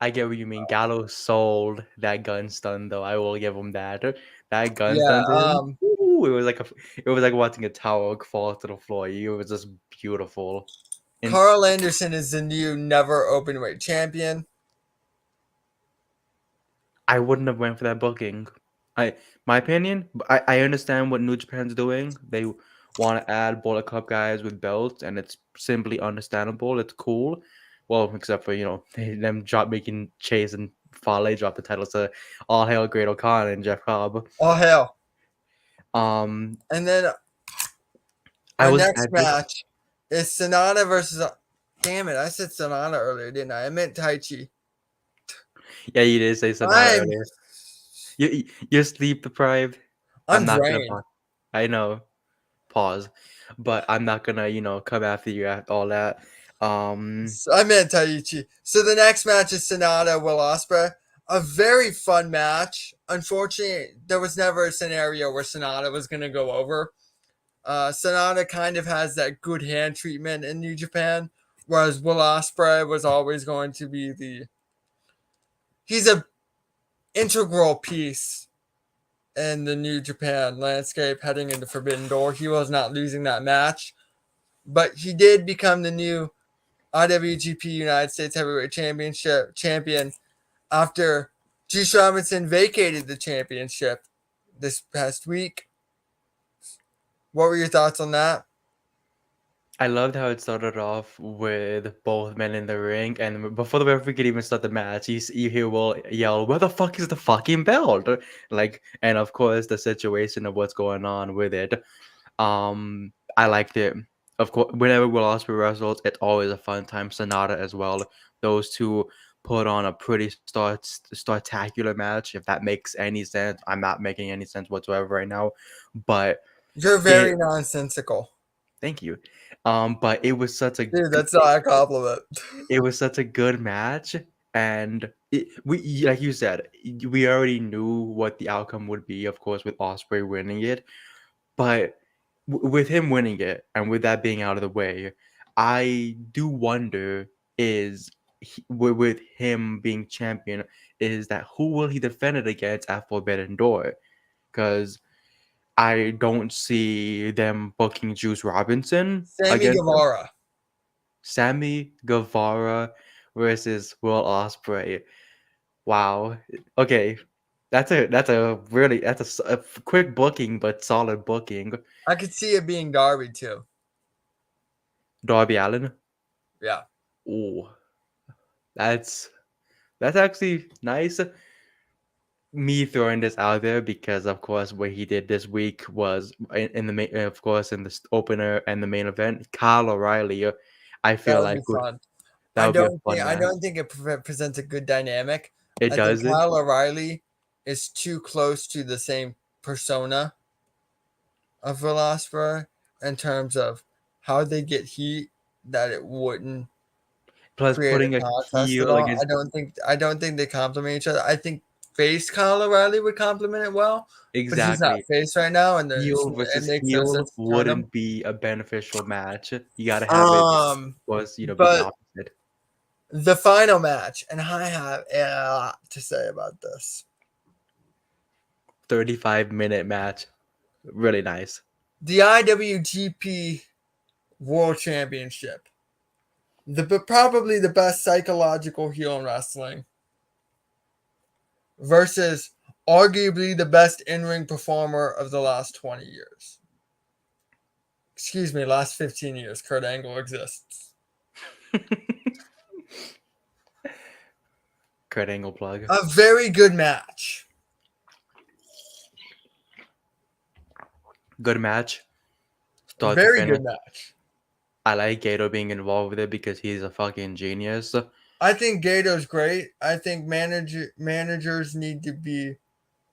I get what you mean. Gallo sold that gun stun though. I will give him that. That gun Yeah. stun to him. Ooh, it was like watching a tower fall to the floor. It was just beautiful. And Carl Anderson is the new never openweight champion. I wouldn't have went for that booking. My opinion, I understand what New Japan's doing. They want to add Bullet Club guys with belts, and it's simply understandable. It's cool. Well, except for them making Chase and Fale drop the titles to All Hail Great O'Khan and Jeff Cobb. Oh hell! Um, And then I our was next added. match is Sonata versus. Damn it! I said Sonata earlier, didn't I? I meant Taichi. Yeah, you did say Sonata I'm earlier. You're sleep deprived. I'm I'm not gonna. drained. I know. Pause. But I'm not gonna, come after you at all that. I meant Taichi. So the next match is Sonata Will Ospreay. A very fun match. Unfortunately, there was never a scenario where Sonata was going to go over. Sonata kind of has that good hand treatment in New Japan, whereas Will Ospreay was always going to be he's a integral piece in the New Japan landscape heading into Forbidden Door. He was not losing that match, but he did become the new IWGP United States Heavyweight Championship champion after Juice Robinson vacated the championship this past week. What were your thoughts on that? I loved how it started off with both men in the ring, and before the referee could even start the match, you hear Will yell, "Where the fuck is the fucking belt?" Like, and of course, the situation of what's going on with it. I liked it. Of course, whenever Will Ospreay wrestles, it's always a fun time. Sonata as well. Those two put on a pretty spectacular match. If that makes any sense, I'm not making any sense whatsoever right now, but You're it very nonsensical. Thank you. But it was such a Dude, that's not a compliment. it was such a good match, and like you said, we already knew what the outcome would be, of course, with Osprey winning it. But with him winning it, and with that being out of the way, I do wonder is with him being champion, is that who will he defend it against at Forbidden Door? Because I don't see them booking Juice Robinson Sammy against him. Guevara. Sammy Guevara versus Will Ospreay. Wow. Okay. That's a quick booking but solid booking. I could see it being Darby too. Darby Allin. Yeah. Ooh, that's that's actually nice. Me throwing this out there because, of course, what he did this week was in the main, of course, in the opener and the main event. Kyle O'Reilly, I That feel would be like fun. that would be a fun I match. don't think it presents a good dynamic. It I think doesn't. Kyle O'Reilly is too close to the same persona of Will Ospreay in terms of how they get heat that it wouldn't Plus, create a putting a contest at heel all. against I don't think they complement each other. I think face Kyle O'Reilly would complement it well, but he's not exactly face right now, and heel it versus makes no heel sense to turn him. wouldn't be a beneficial match. You gotta have it was be the But opposite. the final match, and I have a lot to say about this. 35-minute match, really nice. The IWGP World Championship. Probably the best psychological heel in wrestling versus arguably the best in-ring performer of the last 20 years. Excuse me, last 15 years. Kurt Angle exists. Kurt Angle plug. A very good match. Good match, A start to very finish. good match. I like Gato being involved with it because he's a fucking genius. I think Gato's great. I think managers need to be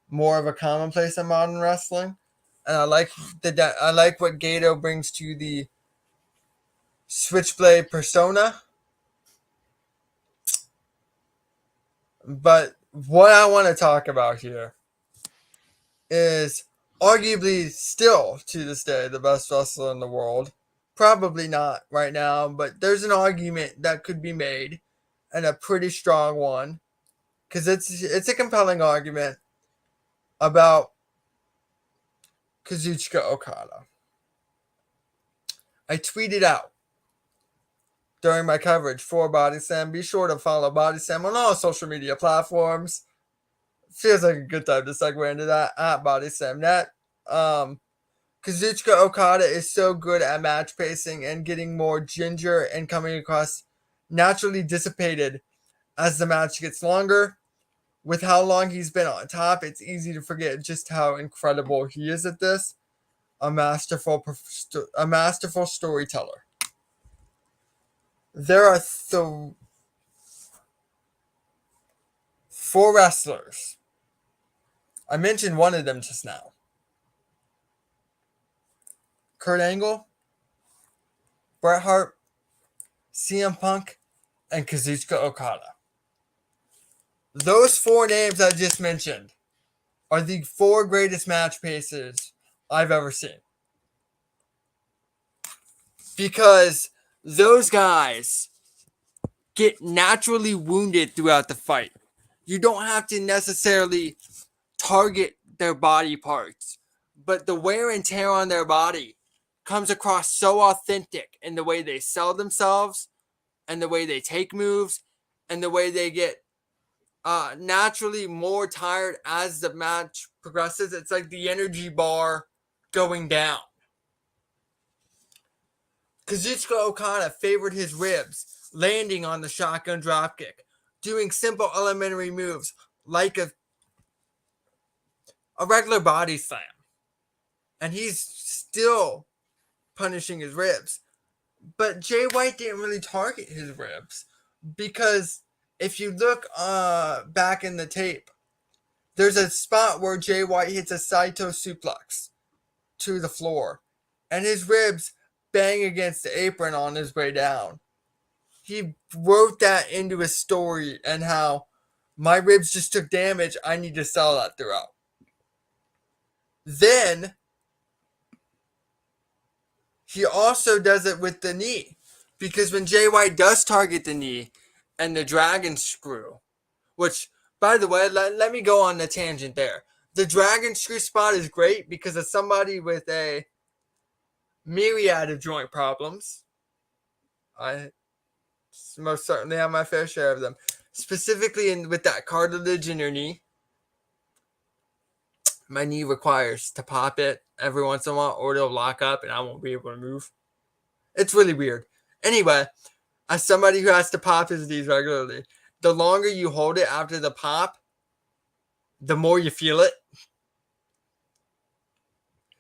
more of a commonplace in modern wrestling. And I like what Gato brings to the Switchblade persona. But what I want to talk about here is arguably still to this day the best wrestler in the world. Probably not right now, but there's an argument that could be made, and a pretty strong one, because it's a compelling argument about Kazuchika Okada. I tweeted out during my coverage for Body Slam. Be sure to follow Body Slam on all social media platforms. Feels like a good time to segue into that at Body Slam Net. Kazuchika Okada is so good at match pacing and getting more ginger and coming across naturally dissipated as the match gets longer. With how long he's been on top, it's easy to forget just how incredible he is at this. A masterful storyteller. There are four wrestlers. I mentioned one of them just now. Kurt Angle, Bret Hart, CM Punk, and Kazuchika Okada. Those four names I just mentioned are the four greatest match paces I've ever seen. Because those guys get naturally wounded throughout the fight. You don't have to necessarily target their body parts, but the wear and tear on their body comes across so authentic in the way they sell themselves and the way they take moves and the way they get naturally more tired as the match progresses. It's like the energy bar going down. Kazuchika Okada favored his ribs, landing on the shotgun dropkick, doing simple elementary moves like a regular body slam. And he's still punishing his ribs. But Jay White didn't really target his ribs because if you look back in the tape, there's a spot where Jay White hits a Saito suplex to the floor, and his ribs bang against the apron on his way down. He wrote that into his story and how my ribs just took damage. I need to sell that throughout. Then he also does it with the knee. Because when Jay White does target the knee and the dragon screw, which, by the way, let me go on a tangent there. The dragon screw spot is great because as somebody with a myriad of joint problems, I most certainly have my fair share of them. Specifically with that cartilage in your knee, my knee requires to pop it every once in a while or it'll lock up and I won't be able to move. It's really weird. Anyway, as somebody who has to pop his knees regularly, the longer you hold it after the pop, the more you feel it.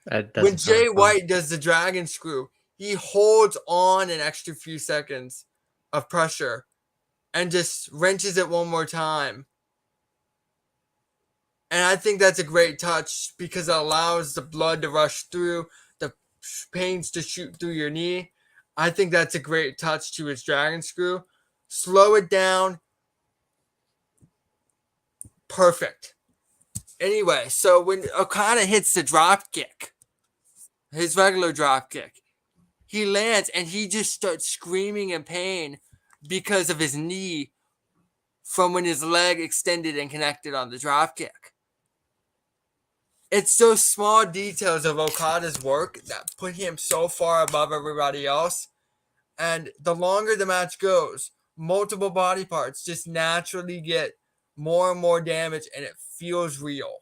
That When doesn't sound Jay fun. White does the dragon screw, he holds on an extra few seconds of pressure and just wrenches it one more time. And I think that's a great touch because it allows the blood to rush through, the pains to shoot through your knee. I think that's a great touch to his dragon screw. Slow it down. Perfect. Anyway, so when Okada hits the drop kick, his regular drop kick, he lands and he just starts screaming in pain because of his knee from when his leg extended and connected on the drop kick. It's those small details of Okada's work that put him so far above everybody else. And the longer the match goes, multiple body parts just naturally get more and more damage and it feels real.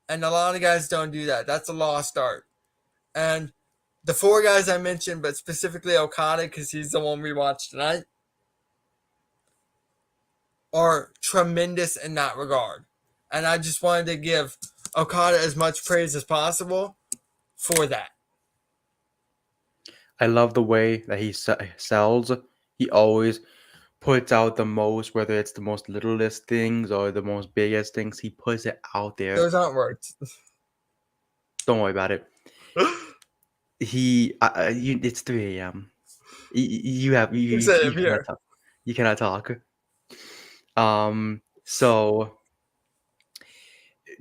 And a lot of guys don't do that. That's a lost art. And the four guys I mentioned, but specifically Okada, because he's the one we watched tonight, are tremendous in that regard. And I just wanted to give Okada as much praise as possible for that. I love the way that he sells. He always puts out the most, whether it's the most littlest things or the most biggest things. He puts it out there. Those aren't words. Don't worry about it. It's 3 a.m. You Same cannot here. talk. You cannot talk. So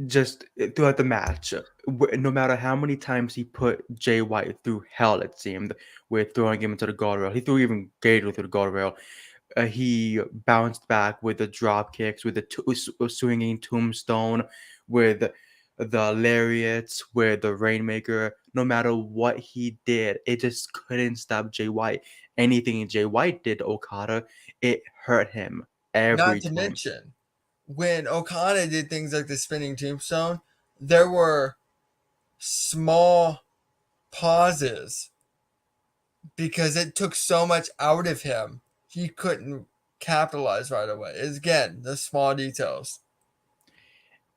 just throughout the match, no matter how many times he put Jay White through hell, it seemed, with throwing him into the guardrail. He threw even Gator through the guardrail. He bounced back with the drop kicks, with the swinging tombstone, with the lariats, with the Rainmaker. No matter what he did, it just couldn't stop Jay White. Anything Jay White did to Okada, it hurt him every Not to time. mention, when Okada did things like the spinning tombstone, there were small pauses because it took so much out of him. He couldn't capitalize right away. It's, again, the small details.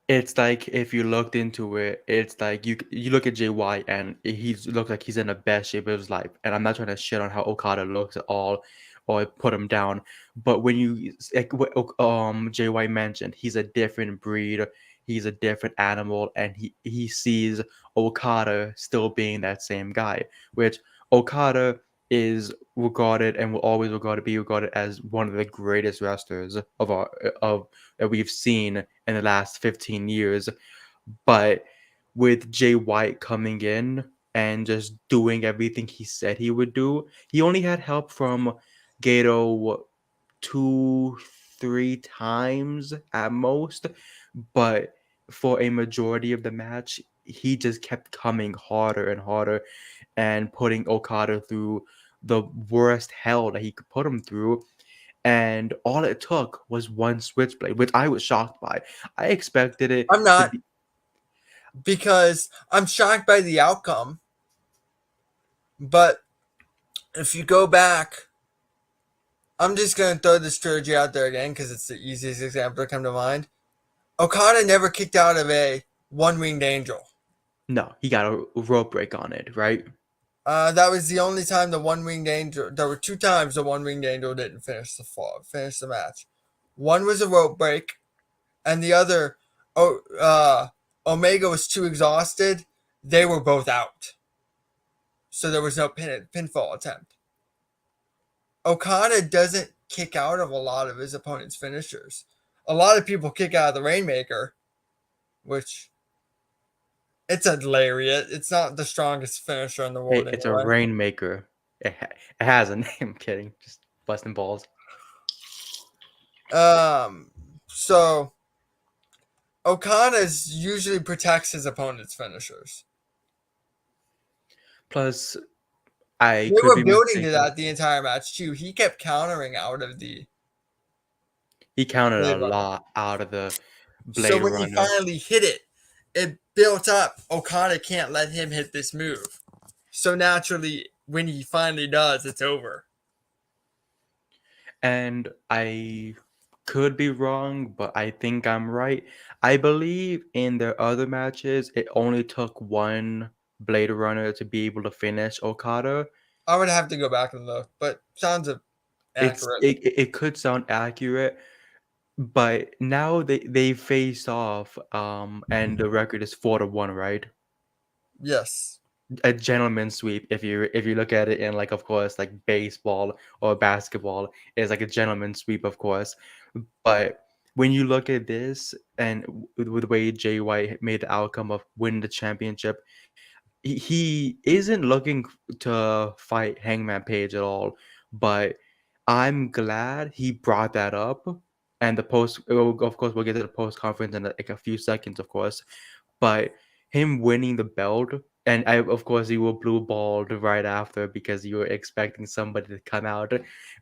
It's like if you looked into it, it's like you look at JY and he looks like he's in the best shape of his life. And I'm not trying to shit on how Okada looks at all or put him down, but when you like what JY mentioned, he's a different breed, he's a different animal, and he sees Okada still being that same guy, which Okada is regarded and will always be regarded as one of the greatest wrestlers of that we've seen in the last 15 years. But with Jay White coming in and just doing everything he said he would do, he only had help from Gato 2-3 times at most. But for a majority of the match, he just kept coming harder and harder and putting Okada through the worst hell that he could put him through. And all it took was one switchblade, which I was shocked by. I expected it I'm to not, be. because I'm shocked by the outcome. But if you go back, I'm just going to throw this trilogy out there again because it's the easiest example to come to mind. Okada never kicked out of a one-winged angel. No, he got a rope break on it, right? That was the only time the one-winged angel. There were 2 times the one-winged angel didn't finish the match. One was a rope break, and the other, Omega was too exhausted. They were both out. so there was no pinfall attempt. Okada doesn't kick out of a lot of his opponent's finishers. A lot of people kick out of the Rainmaker, which it's a lariat. It's not the strongest finisher in the world It's a anyway. rainmaker. It has a name. I'm kidding. Just busting balls. So Okada's usually protects his opponent's finishers. Plus, I They could were be building to mistaken. that the entire match too. He kept countering out of the He counted a Blade Runner. lot out of the So Blade when he Runner. finally hit it, it built up. Okada can't let him hit this move. So naturally, when he finally does, it's over. And I could be wrong, but I think I'm right. I believe in their other matches, it only took one Blade Runner to be able to finish Okada. I would have to go back and look, but sounds accurate. It could sound accurate, but now they face off, and the record is 4-1, right? Yes. A gentleman's sweep. If you look at it in, like, of course, like baseball or basketball, is like a gentleman's sweep, of course. But when you look at this and with the way Jay White made the outcome of winning the championship, he isn't looking to fight Hangman Page at all. But I'm glad he brought that up. And the post, of course, we'll get to the post conference in like a few seconds, of course. But him winning the belt, and of course, you were blue balled right after because you were expecting somebody to come out,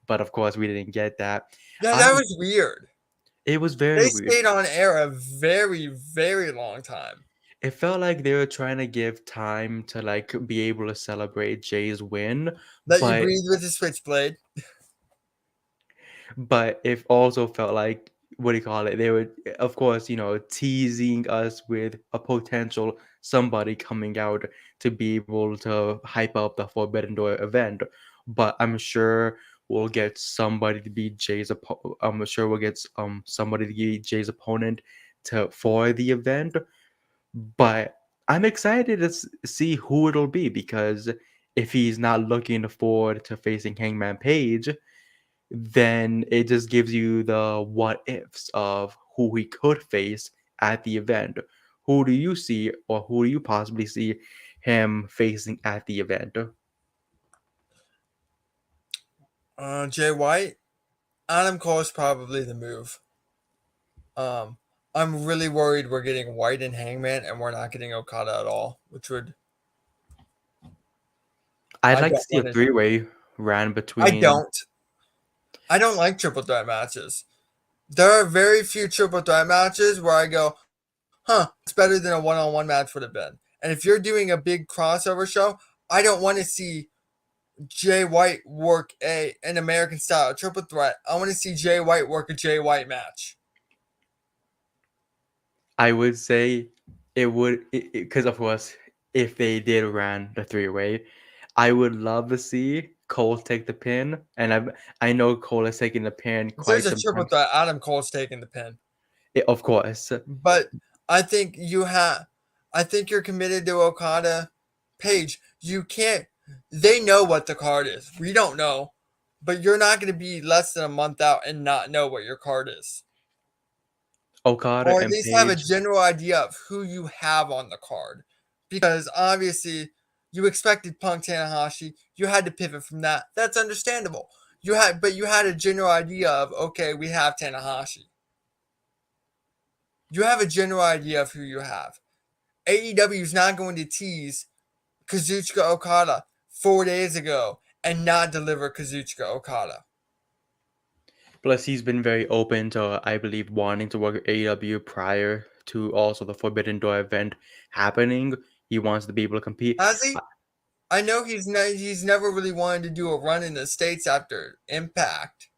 but of course, we didn't get that. Yeah, I that was weird. It was very They weird. stayed on air a very, very long time. It felt like they were trying to give time to like be able to celebrate Jay's win, Let you but breathe with the switchblade. it also felt like, what do you call it? They were, of course, teasing us with a potential somebody coming out to be able to hype up the Forbidden Door event. But I'm sure we'll get somebody to be I'm sure we'll get somebody to be Jay's opponent for the event. But I'm excited to see who it'll be, because if he's not looking forward to facing Hangman Page, then it just gives you the what ifs of who he could face at the event. Who do you see, or who do you possibly see him facing at the event? Jay White, Adam Cole is probably the move. Um, I'm really worried we're getting White and Hangman, and we're not getting Okada at all, which would I'd I like to don't see a want to. three-way ran I between. don't. I don't like triple threat matches. There are very few triple threat matches where I go, huh, it's better than a one-on-one match would have been. And if you're doing a big crossover show, I don't want to see Jay White work an American style triple threat. I want to see Jay White work a Jay White match. I would say it would, because of course, if they did ran the three-way, I would love to see Cole take the pin, and I know Cole has taken the pin If there's quite a some triple time. threat, Adam Cole's taking the pin. Of course. But I think I think you're committed to Okada Page. You can't they know what the card is. We don't know. But you're not going to be less than a month out and not know what your card is. Okada Or at and least have a Page. general idea of who you have on the card. Because obviously you expected Punk Tanahashi, you had to pivot from that. That's understandable. But you had a general idea of, okay, we have Tanahashi. You have a general idea of who you have. AEW is not going to tease Kazuchika Okada 4 days ago and not deliver Kazuchika Okada. Plus, he's been very open to, I believe, wanting to work at AEW prior to also the Forbidden Door event happening. He wants to be able to compete. Has he? I know he's never really wanted to do a run in the States after Impact.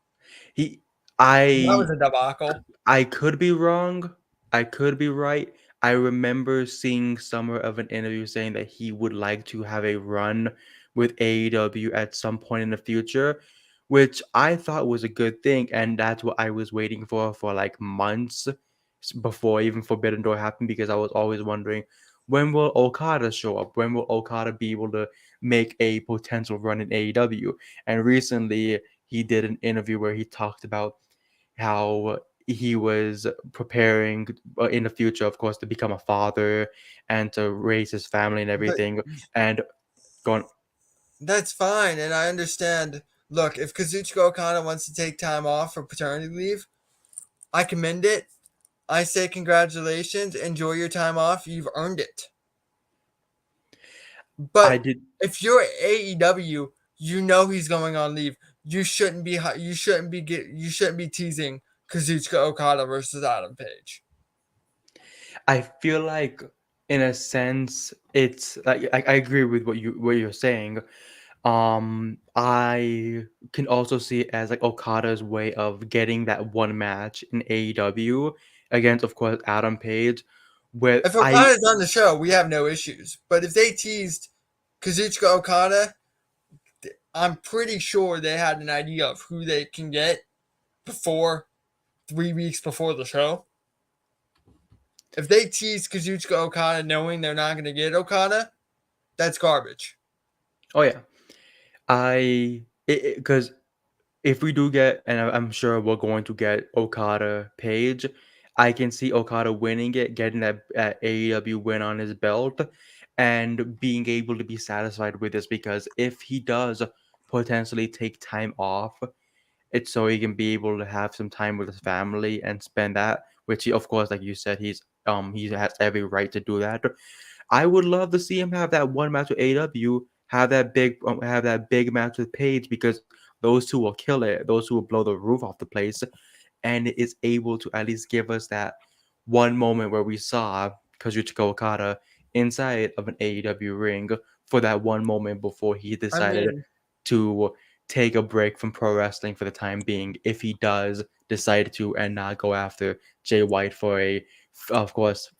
He, That was I a debacle. I could be wrong. I could be right. I remember seeing somewhere of an interview saying that he would like to have a run with AEW at some point in the future, which I thought was a good thing, and that's what I was waiting for like months before even Forbidden Door happened, because I was always wondering, when will Okada show up? When will Okada be able to make a potential run in AEW. And recently, he did an interview where he talked about how he was preparing in the future, of course, to become a father and to raise his family and But everything. And going, that's fine, and I understand. Look, if Kazuchika Okada wants to take time off for paternity leave, I commend it. I say congratulations. Enjoy your time off. You've earned it. I But did. if you're AEW, you know he's going on leave. You shouldn't be. You shouldn't be teasing Kazuchika Okada versus Adam Page. I feel like, in a sense, it's like I agree with what you're saying. I can also see it as like Okada's way of getting that one match in AEW against, of course, Adam Page. Where If I Okada's on the show, we have no issues. But if they teased Kazuchika Okada, I'm pretty sure they had an idea of who they can get before 3 weeks before the show. If they tease Kazuchika Okada knowing they're not going to get Okada, that's garbage. oh yeah, I because if we do get, and I'm sure we're going to get Okada Page, I can see Okada winning it, getting that AEW win on his belt, and being able to be satisfied with this. Because if he does potentially take time off, it's so he can be able to have some time with his family and spend that, which he, of course, like you said, he has every right to do that. I would love to see him have that one match with AEW, have that big match with Page, because those two will kill it. Those two will blow the roof off the place, and it is able to at least give us that one moment where we saw Kazuchika Okada inside of an AEW ring for that one moment before he I decided mean, to take a break from pro wrestling for the time being, if he does decide to, and not go after Jay White for of course,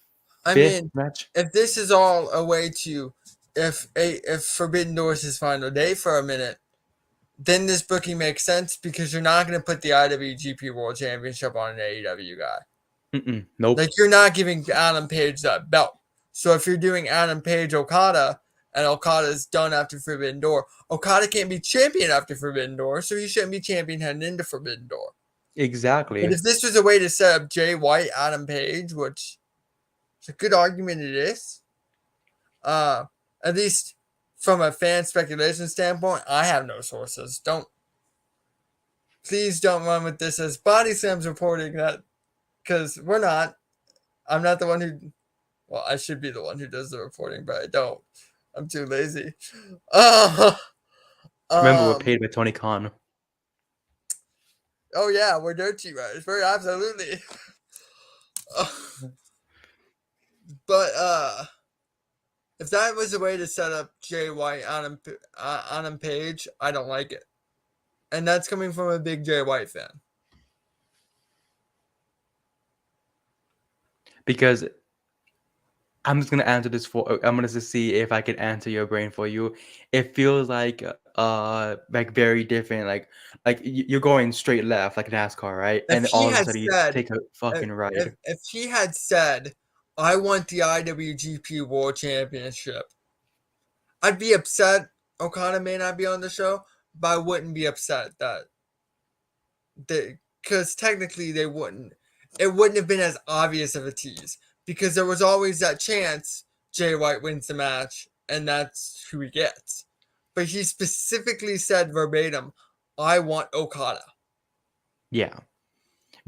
I fifth mean, match. if this is all a way to, if Forbidden Door is his final day for a minute, then this booking makes sense because you're not going to put the IWGP World Championship on an AEW guy. Nope. Like you're not giving Adam Page that belt. So if you're doing Adam Page Okada and Okada's done after Forbidden Door, Okada can't be champion after Forbidden Door, so he shouldn't be champion heading into Forbidden Door. But Exactly. if this was a way to set up Jay White, Adam Page, which is a good argument it is, uh, at least from a fan speculation standpoint, I have no sources. Please don't run with this as Body Slam's reporting that, because we're not. I'm not the one who. Well, I should be the one who does the reporting, but I don't. I'm too lazy. Uh, Remember, we're um. paid by Tony Khan. Oh yeah, we're dirt sheet writers. Very absolutely. But if that was a way to set up Jay White on Page, I don't like it, and that's coming from a big Jay White fan. Because I'm just gonna answer this I'm gonna just see if I can answer your brain for you. It feels like very different. Like you're going straight left like NASCAR, right? If And then he all of a had sudden you said, take a fucking if ride. he had said, I want the IWGP World Championship, I'd be upset. Okada may not be on the show, but I wouldn't be upset that because technically they wouldn't. It wouldn't have been as obvious of a tease because there was always that chance Jay White wins the match and that's who he gets. But he specifically said verbatim, "I want Okada." Yeah.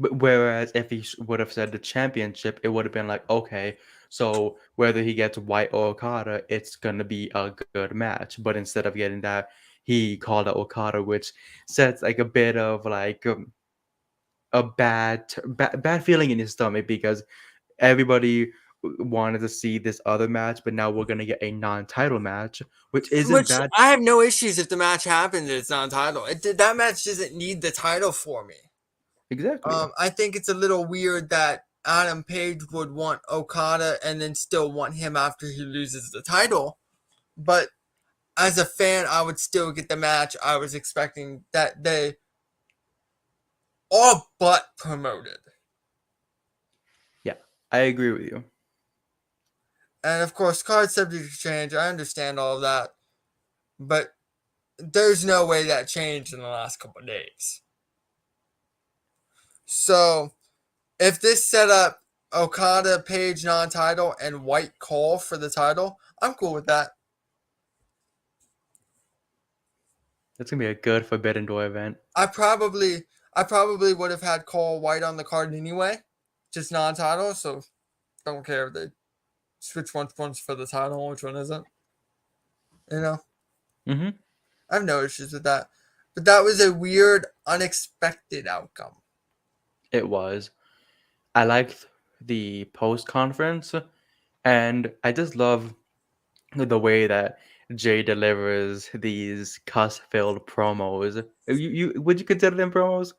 But whereas if he would have said the championship, it would have been like, okay, so whether he gets White or Okada, it's gonna be a good match. But instead of getting that, he called out Okada, which sets like a bit of like a bad feeling in his stomach, because everybody wanted to see this other match, but now we're gonna get a non-title match, which isn't Which bad. I have no issues if the match happens and it's not a title. That match doesn't need the title for me. Exactly. I think it's a little weird that Adam Page would want Okada and then still want him after he loses the title. But as a fan, I would still get the match I was expecting that they all but promoted. Yeah, I agree with you. And of course, card subject to change. I understand all of that. but there's no way that changed in the last couple of days. So if this set up Okada, Page non-title, and White Call for the title, I'm cool with that. That's gonna be a good Forbidden Door event. I probably would have had Cole White on the card anyway, just non-title. So don't care if they switch one's for the title, which one isn't. You know, Mm-hmm. I have no issues with that. But that was a weird, unexpected outcome. It was. I liked the post conference, and I just love the way that Jay delivers these cuss-filled promos. You would you consider them promos?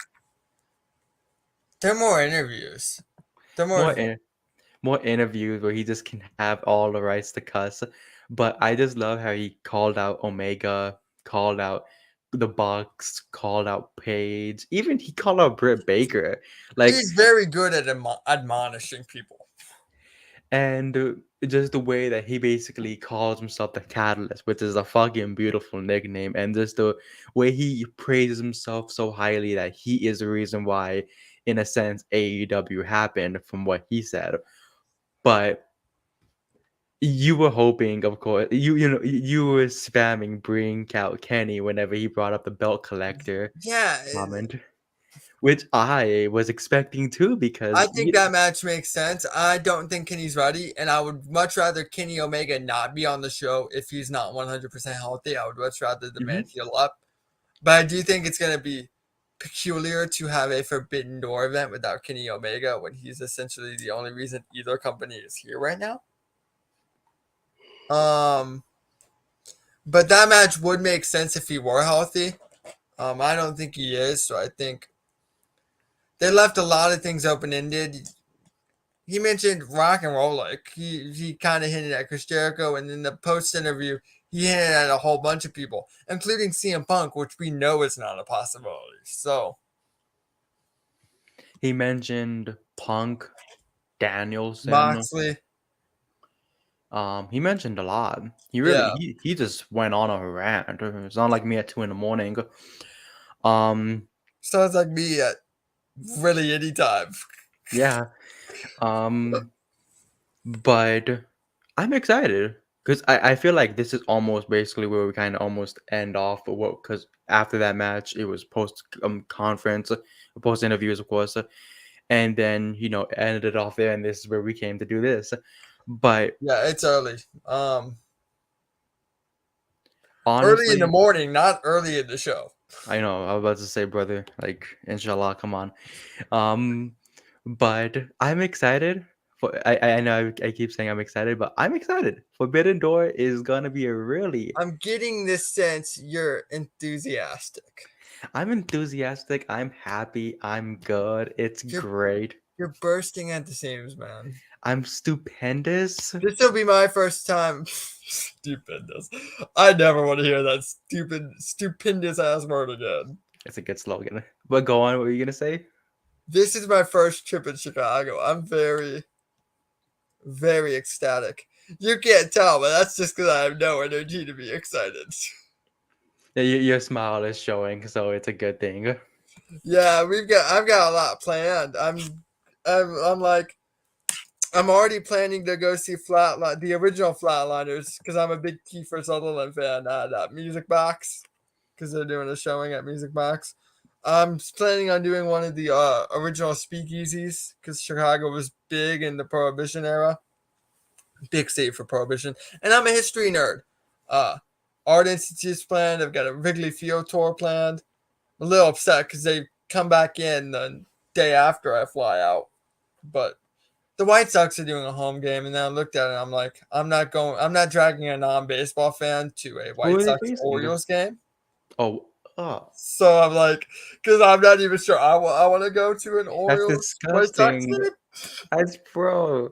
They're more interviews. They're more. More more interviews where he just can have all the rights to cuss. But I just love how he called out Omega, called out the Bucks, called out Paige, even he called out Britt Baker. Like, He's very good at admonishing people. and just the way that he basically calls himself the Catalyst, which is a fucking beautiful nickname, and just the way he praises himself so highly that he is the reason why, in a sense, AEW happened, from what he said. But you were hoping, of course, you were spamming bring out Kenny whenever he brought up the belt collector Yeah, comment, which I was expecting too, I because think that match makes sense. I don't think Kenny's ready, and I would much rather Kenny Omega not be on the show if he's not 100% healthy. I would much rather the man Mhm. heal up. But I do think it's going to be peculiar to have a Forbidden Door event without Kenny Omega when he's essentially the only reason either company is here right now. Um, but that match would make sense if he were healthy. I don't think he is, so I think they left a lot of things open ended. He mentioned rock and roll, like he kind of hinted at Chris Jericho, and in the post interview, he hinted at a whole bunch of people, including CM Punk, which we know is not a possibility. So He mentioned Punk, Danielson. Moxley, He mentioned a lot. He really yeah, he just went on a rant. It's not like me at 2 in the morning. Um, sounds like me at really any time. yeah. Um, but I'm excited because I feel like this is almost basically where we kind of almost end off. But what, because after that match, it was post conference, post interviews, of course, and then ended it off there, and this is where we came to do this. But Yeah, it's early. Early in the honestly, morning, not early in the show. I know I was about to say, brother, like inshallah, come on. Um, but I'm excited. I know I keep saying I'm excited, but I'm excited. Forbidden Door is gonna be a really. I'm getting this sense you're enthusiastic. I'm enthusiastic. I'm happy. I'm good. It's You're great. you're bursting at the seams, man. I'm stupendous. This will be my first time. Stupendous. I never want to hear that stupendous ass word again. It's a good slogan. But go on. What were you gonna say? This is my first trip in Chicago. I'm very, very ecstatic. You can't tell, but that's just because I have no energy to be excited. Yeah, your smile is showing, so it's a good thing. Yeah, I've got a lot planned. I'm like I'm already planning to go see Flatline, the original Flatliners, because I'm a big Kiefer Sutherland fan at Music Box, because they're doing a showing at Music Box. I'm planning on doing one of the original speakeasies, because Chicago was big in the Prohibition era, big state for Prohibition, and I'm a history nerd. Uh, Art Institute's planned. I've got a Wrigley Field tour planned. I'm a little upset because they come back in the day after I fly out, but the White Sox are doing a home game, and then I looked at it and I'm like, I'm not dragging a non-baseball fan to a Who White are they Sox facing? Orioles game. Oh, oh, So I'm like, because I'm not even sure I want to go to an that's Orioles White Sox disgusting. game. That's bro.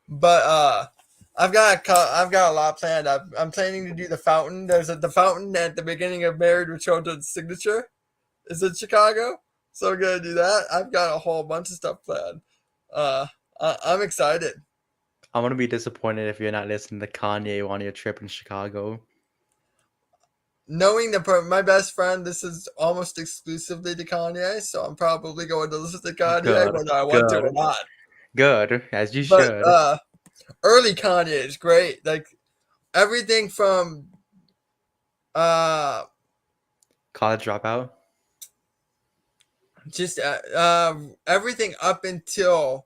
But I've got a lot planned. I'm planning to do the fountain. The fountain at the beginning of Married with Children's Signature is in Chicago, so I'm gonna do that. I've got a whole bunch of stuff planned. Uh, I'm excited. I'm gonna be disappointed if you're not listening to Kanye on your trip in Chicago. knowing that my best friend, this is almost exclusively to Kanye, so I'm probably going to listen to Kanye Good, whether I want to or good, not. good, as you But should. early Kanye is great. Like everything from uh College Dropout. just everything up until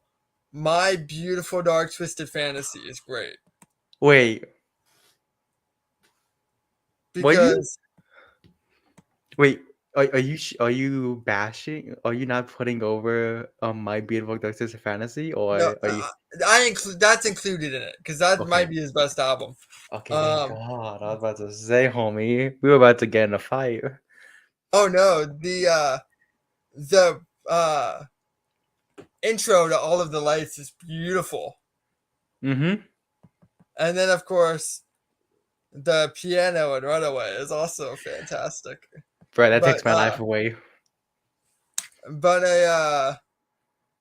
My Beautiful Dark Twisted Fantasy is great Wait, what you? because Wait, are you bashing? Are you not putting over My Beautiful Dark Twisted Fantasy, no, or are you? I include that's included in it because that might Okay, be his best album. okay, thank Um, God. I was about to say, homie, we were about to get in a fight. oh no, the intro to All of the Lights is beautiful, Mm-hmm. and then of course the piano in Runaway is also fantastic. Bro, that But takes my life away. a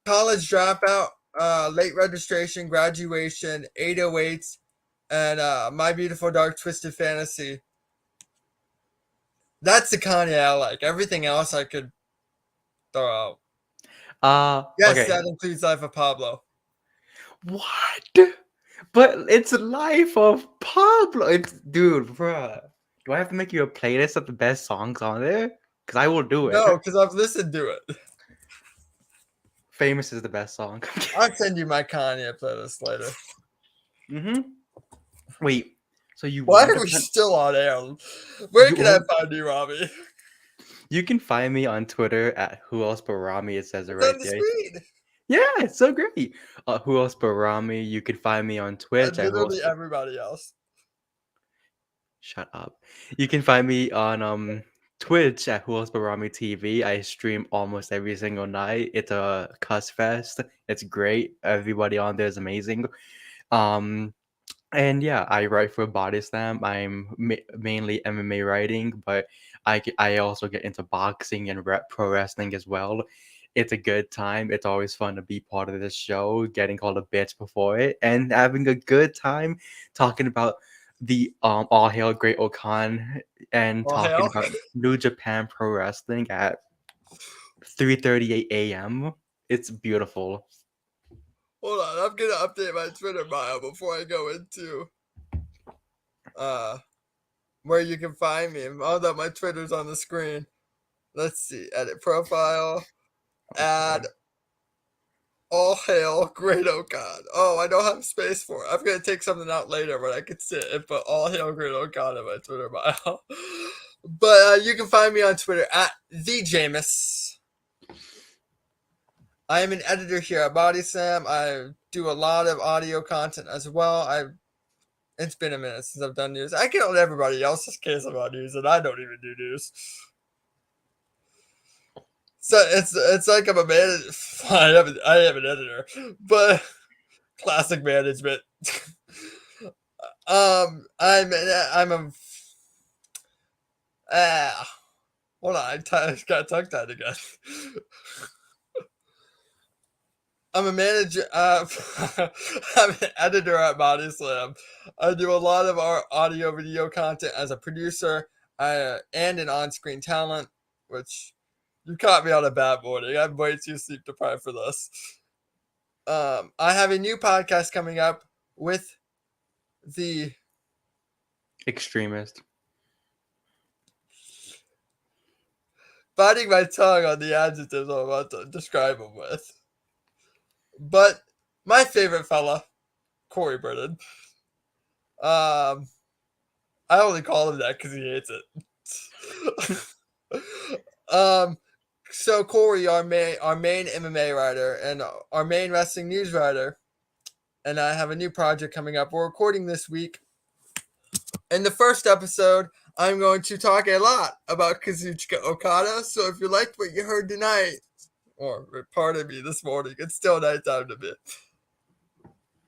college dropout, late registration, graduation, 808s, and My Beautiful Dark Twisted Fantasy. That's the Kanye I like. Everything else I could throw out. Yes, Okay. that includes Life of Pablo. What? But it's Life of Pablo. It's dude, bruh. Do I have to make you a playlist of the best songs on there? Because I will do it. No, because I've listened to it. Famous is the best song. I'll send you my Kanye playlist later. Mm-hmm. Wait, so you Why want are to we put still on air? Where you can I want, find you, Rami? you can find me on Twitter at who else but Rami. It says it It's on right the there. screen. Yeah, it's so great. Who else but Rami? You can find me on Twitch at who else Literally but everybody else. Shut up. You can find me on Twitch at Who Else But Rami TV. I stream almost every single night. It's a cuss fest. It's great. Everybody on there is amazing. Um and yeah, I write for Body Slam. I'm mainly MMA writing, but I also get into boxing and pro wrestling as well. It's a good time. It's always fun to be part of this show, getting called a bitch before it, and having a good time talking about the All Hail Great Okan and Well, talking hell. about New Japan Pro Wrestling at 3:38 a.m. It's beautiful. Hold on, I'm gonna update my Twitter bio before I go into uh where you can find me. Oh, that my Twitter's on the screen. Let's see. Edit profile. Add all hail Great Okan. Oh, I don't have space for it. I'm gonna take something out later, but I could sit and put all hail Great Okan in my Twitter bio. But you can find me on Twitter at the Jameus. I am an editor here at BodySlam. I do a lot of audio content as well. It's been a minute since I've done news. I get on everybody else's case about news, and I don't even do news. So it's like I'm a manager. I am an editor, but classic management. I'm a hold on. I got tongue tied again. I'm a manager. I'm an editor at Body Slam. I do a lot of our audio video content as a producer and an on-screen talent, which you caught me on a bad morning. I'm way too sleep deprived for this. I have a new podcast coming up with the Extremist. biting my tongue on the adjectives I'm about to describe him with. But my favorite fella, Corey Brennan. Um, I only call him that because he hates it. So Corey, our main MMA writer and our main wrestling news writer, and I have a new project coming up. We're recording this week. In the first episode, I'm going to talk a lot about Kazuchika Okada. So if you liked what you heard tonight, or pardon me, this morning, it's still nighttime to me.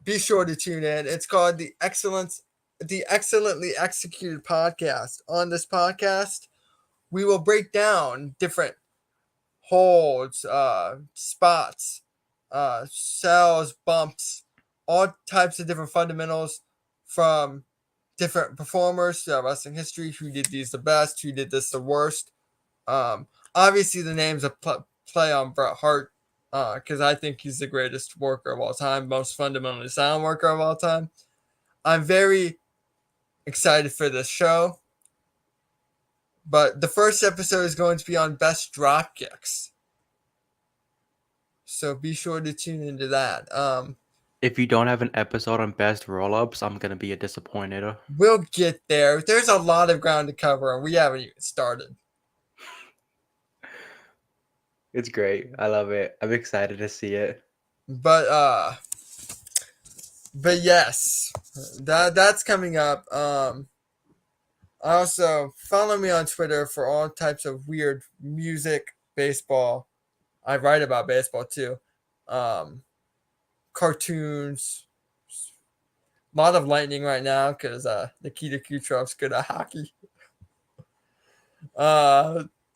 Be sure to tune in. It's called the Excellently Executed Podcast. On this podcast, we will break down different holds, spots, cells, bumps, all types of different fundamentals from different performers throughout wrestling history who did these the best, who did this the worst. Obviously, the names of play on Bret Hart because I think he's the greatest worker of all time, most fundamentally sound worker of all time. I'm very excited for this show. But the first episode is going to be on best drop kicks. So be sure to tune into that. If you don't have an episode on best roll-ups, I'm gonna be disappointed. We'll get there. There's a lot of ground to cover, and we haven't even started. It's great. I love it. I'm excited to see it. But yes, that's coming up. Also follow me on Twitter for all types of weird music, baseball. I write about baseball too. Cartoons. A lot of lightning right now because Nikita Kucherov's good at hockey.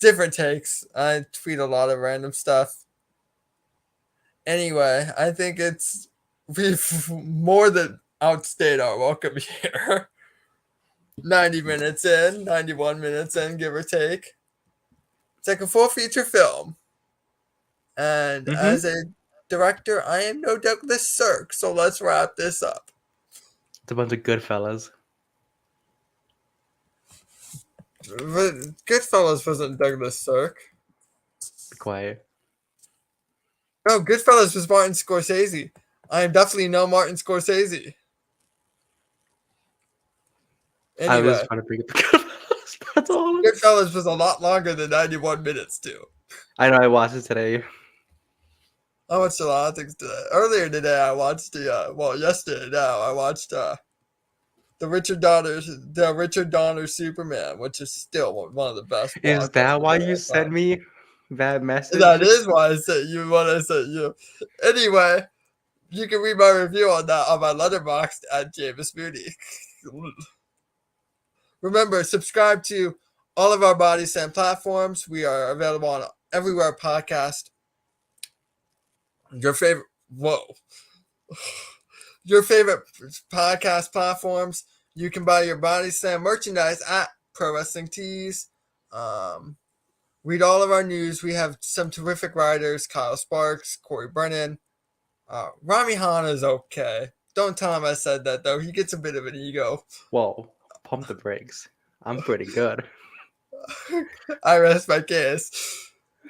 Different takes. I tweet a lot of random stuff. Anyway, I think we've more than outstayed our welcome here. 90 minutes in, 91 minutes in, give or take. It's like a full feature film. And as a director, I am no Douglas Sirk, so let's wrap this up. It's a bunch of good fellas. Goodfellas wasn't Douglas Sirk. Be quiet. No, Goodfellas was Martin Scorsese. I am definitely no Martin Scorsese. I was Anyway, just trying to bring up the Goodfellas. That's all. Goodfellas was a lot longer than 91 minutes, too. I know. I watched it today. I watched a lot of things today. Earlier today, I watched yesterday now, I watched the Richard Donner Superman, which is still one of the best. Is that why you sent me that message? That is why I sent you what I sent you. Anyway, you can read my review on that on my Letterboxd at Jameus Moody. Remember, subscribe to all of our Body Slam platforms. We are available on everywhere podcast. Your favorite podcast platforms. You can buy your Body Slam merchandise at Pro Wrestling Tees. Read all of our news. We have some terrific writers: Kyle Sparks, Corey Brennan. Rami Hanna is okay. Don't tell him I said that, though. He gets a bit of an ego. Whoa, pump the brakes. I'm pretty good. I rest my case.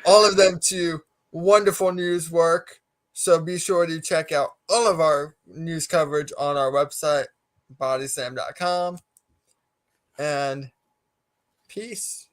All of them to wonderful news work. So be sure to check out all of our news coverage on our website, bodyslam.com. And peace.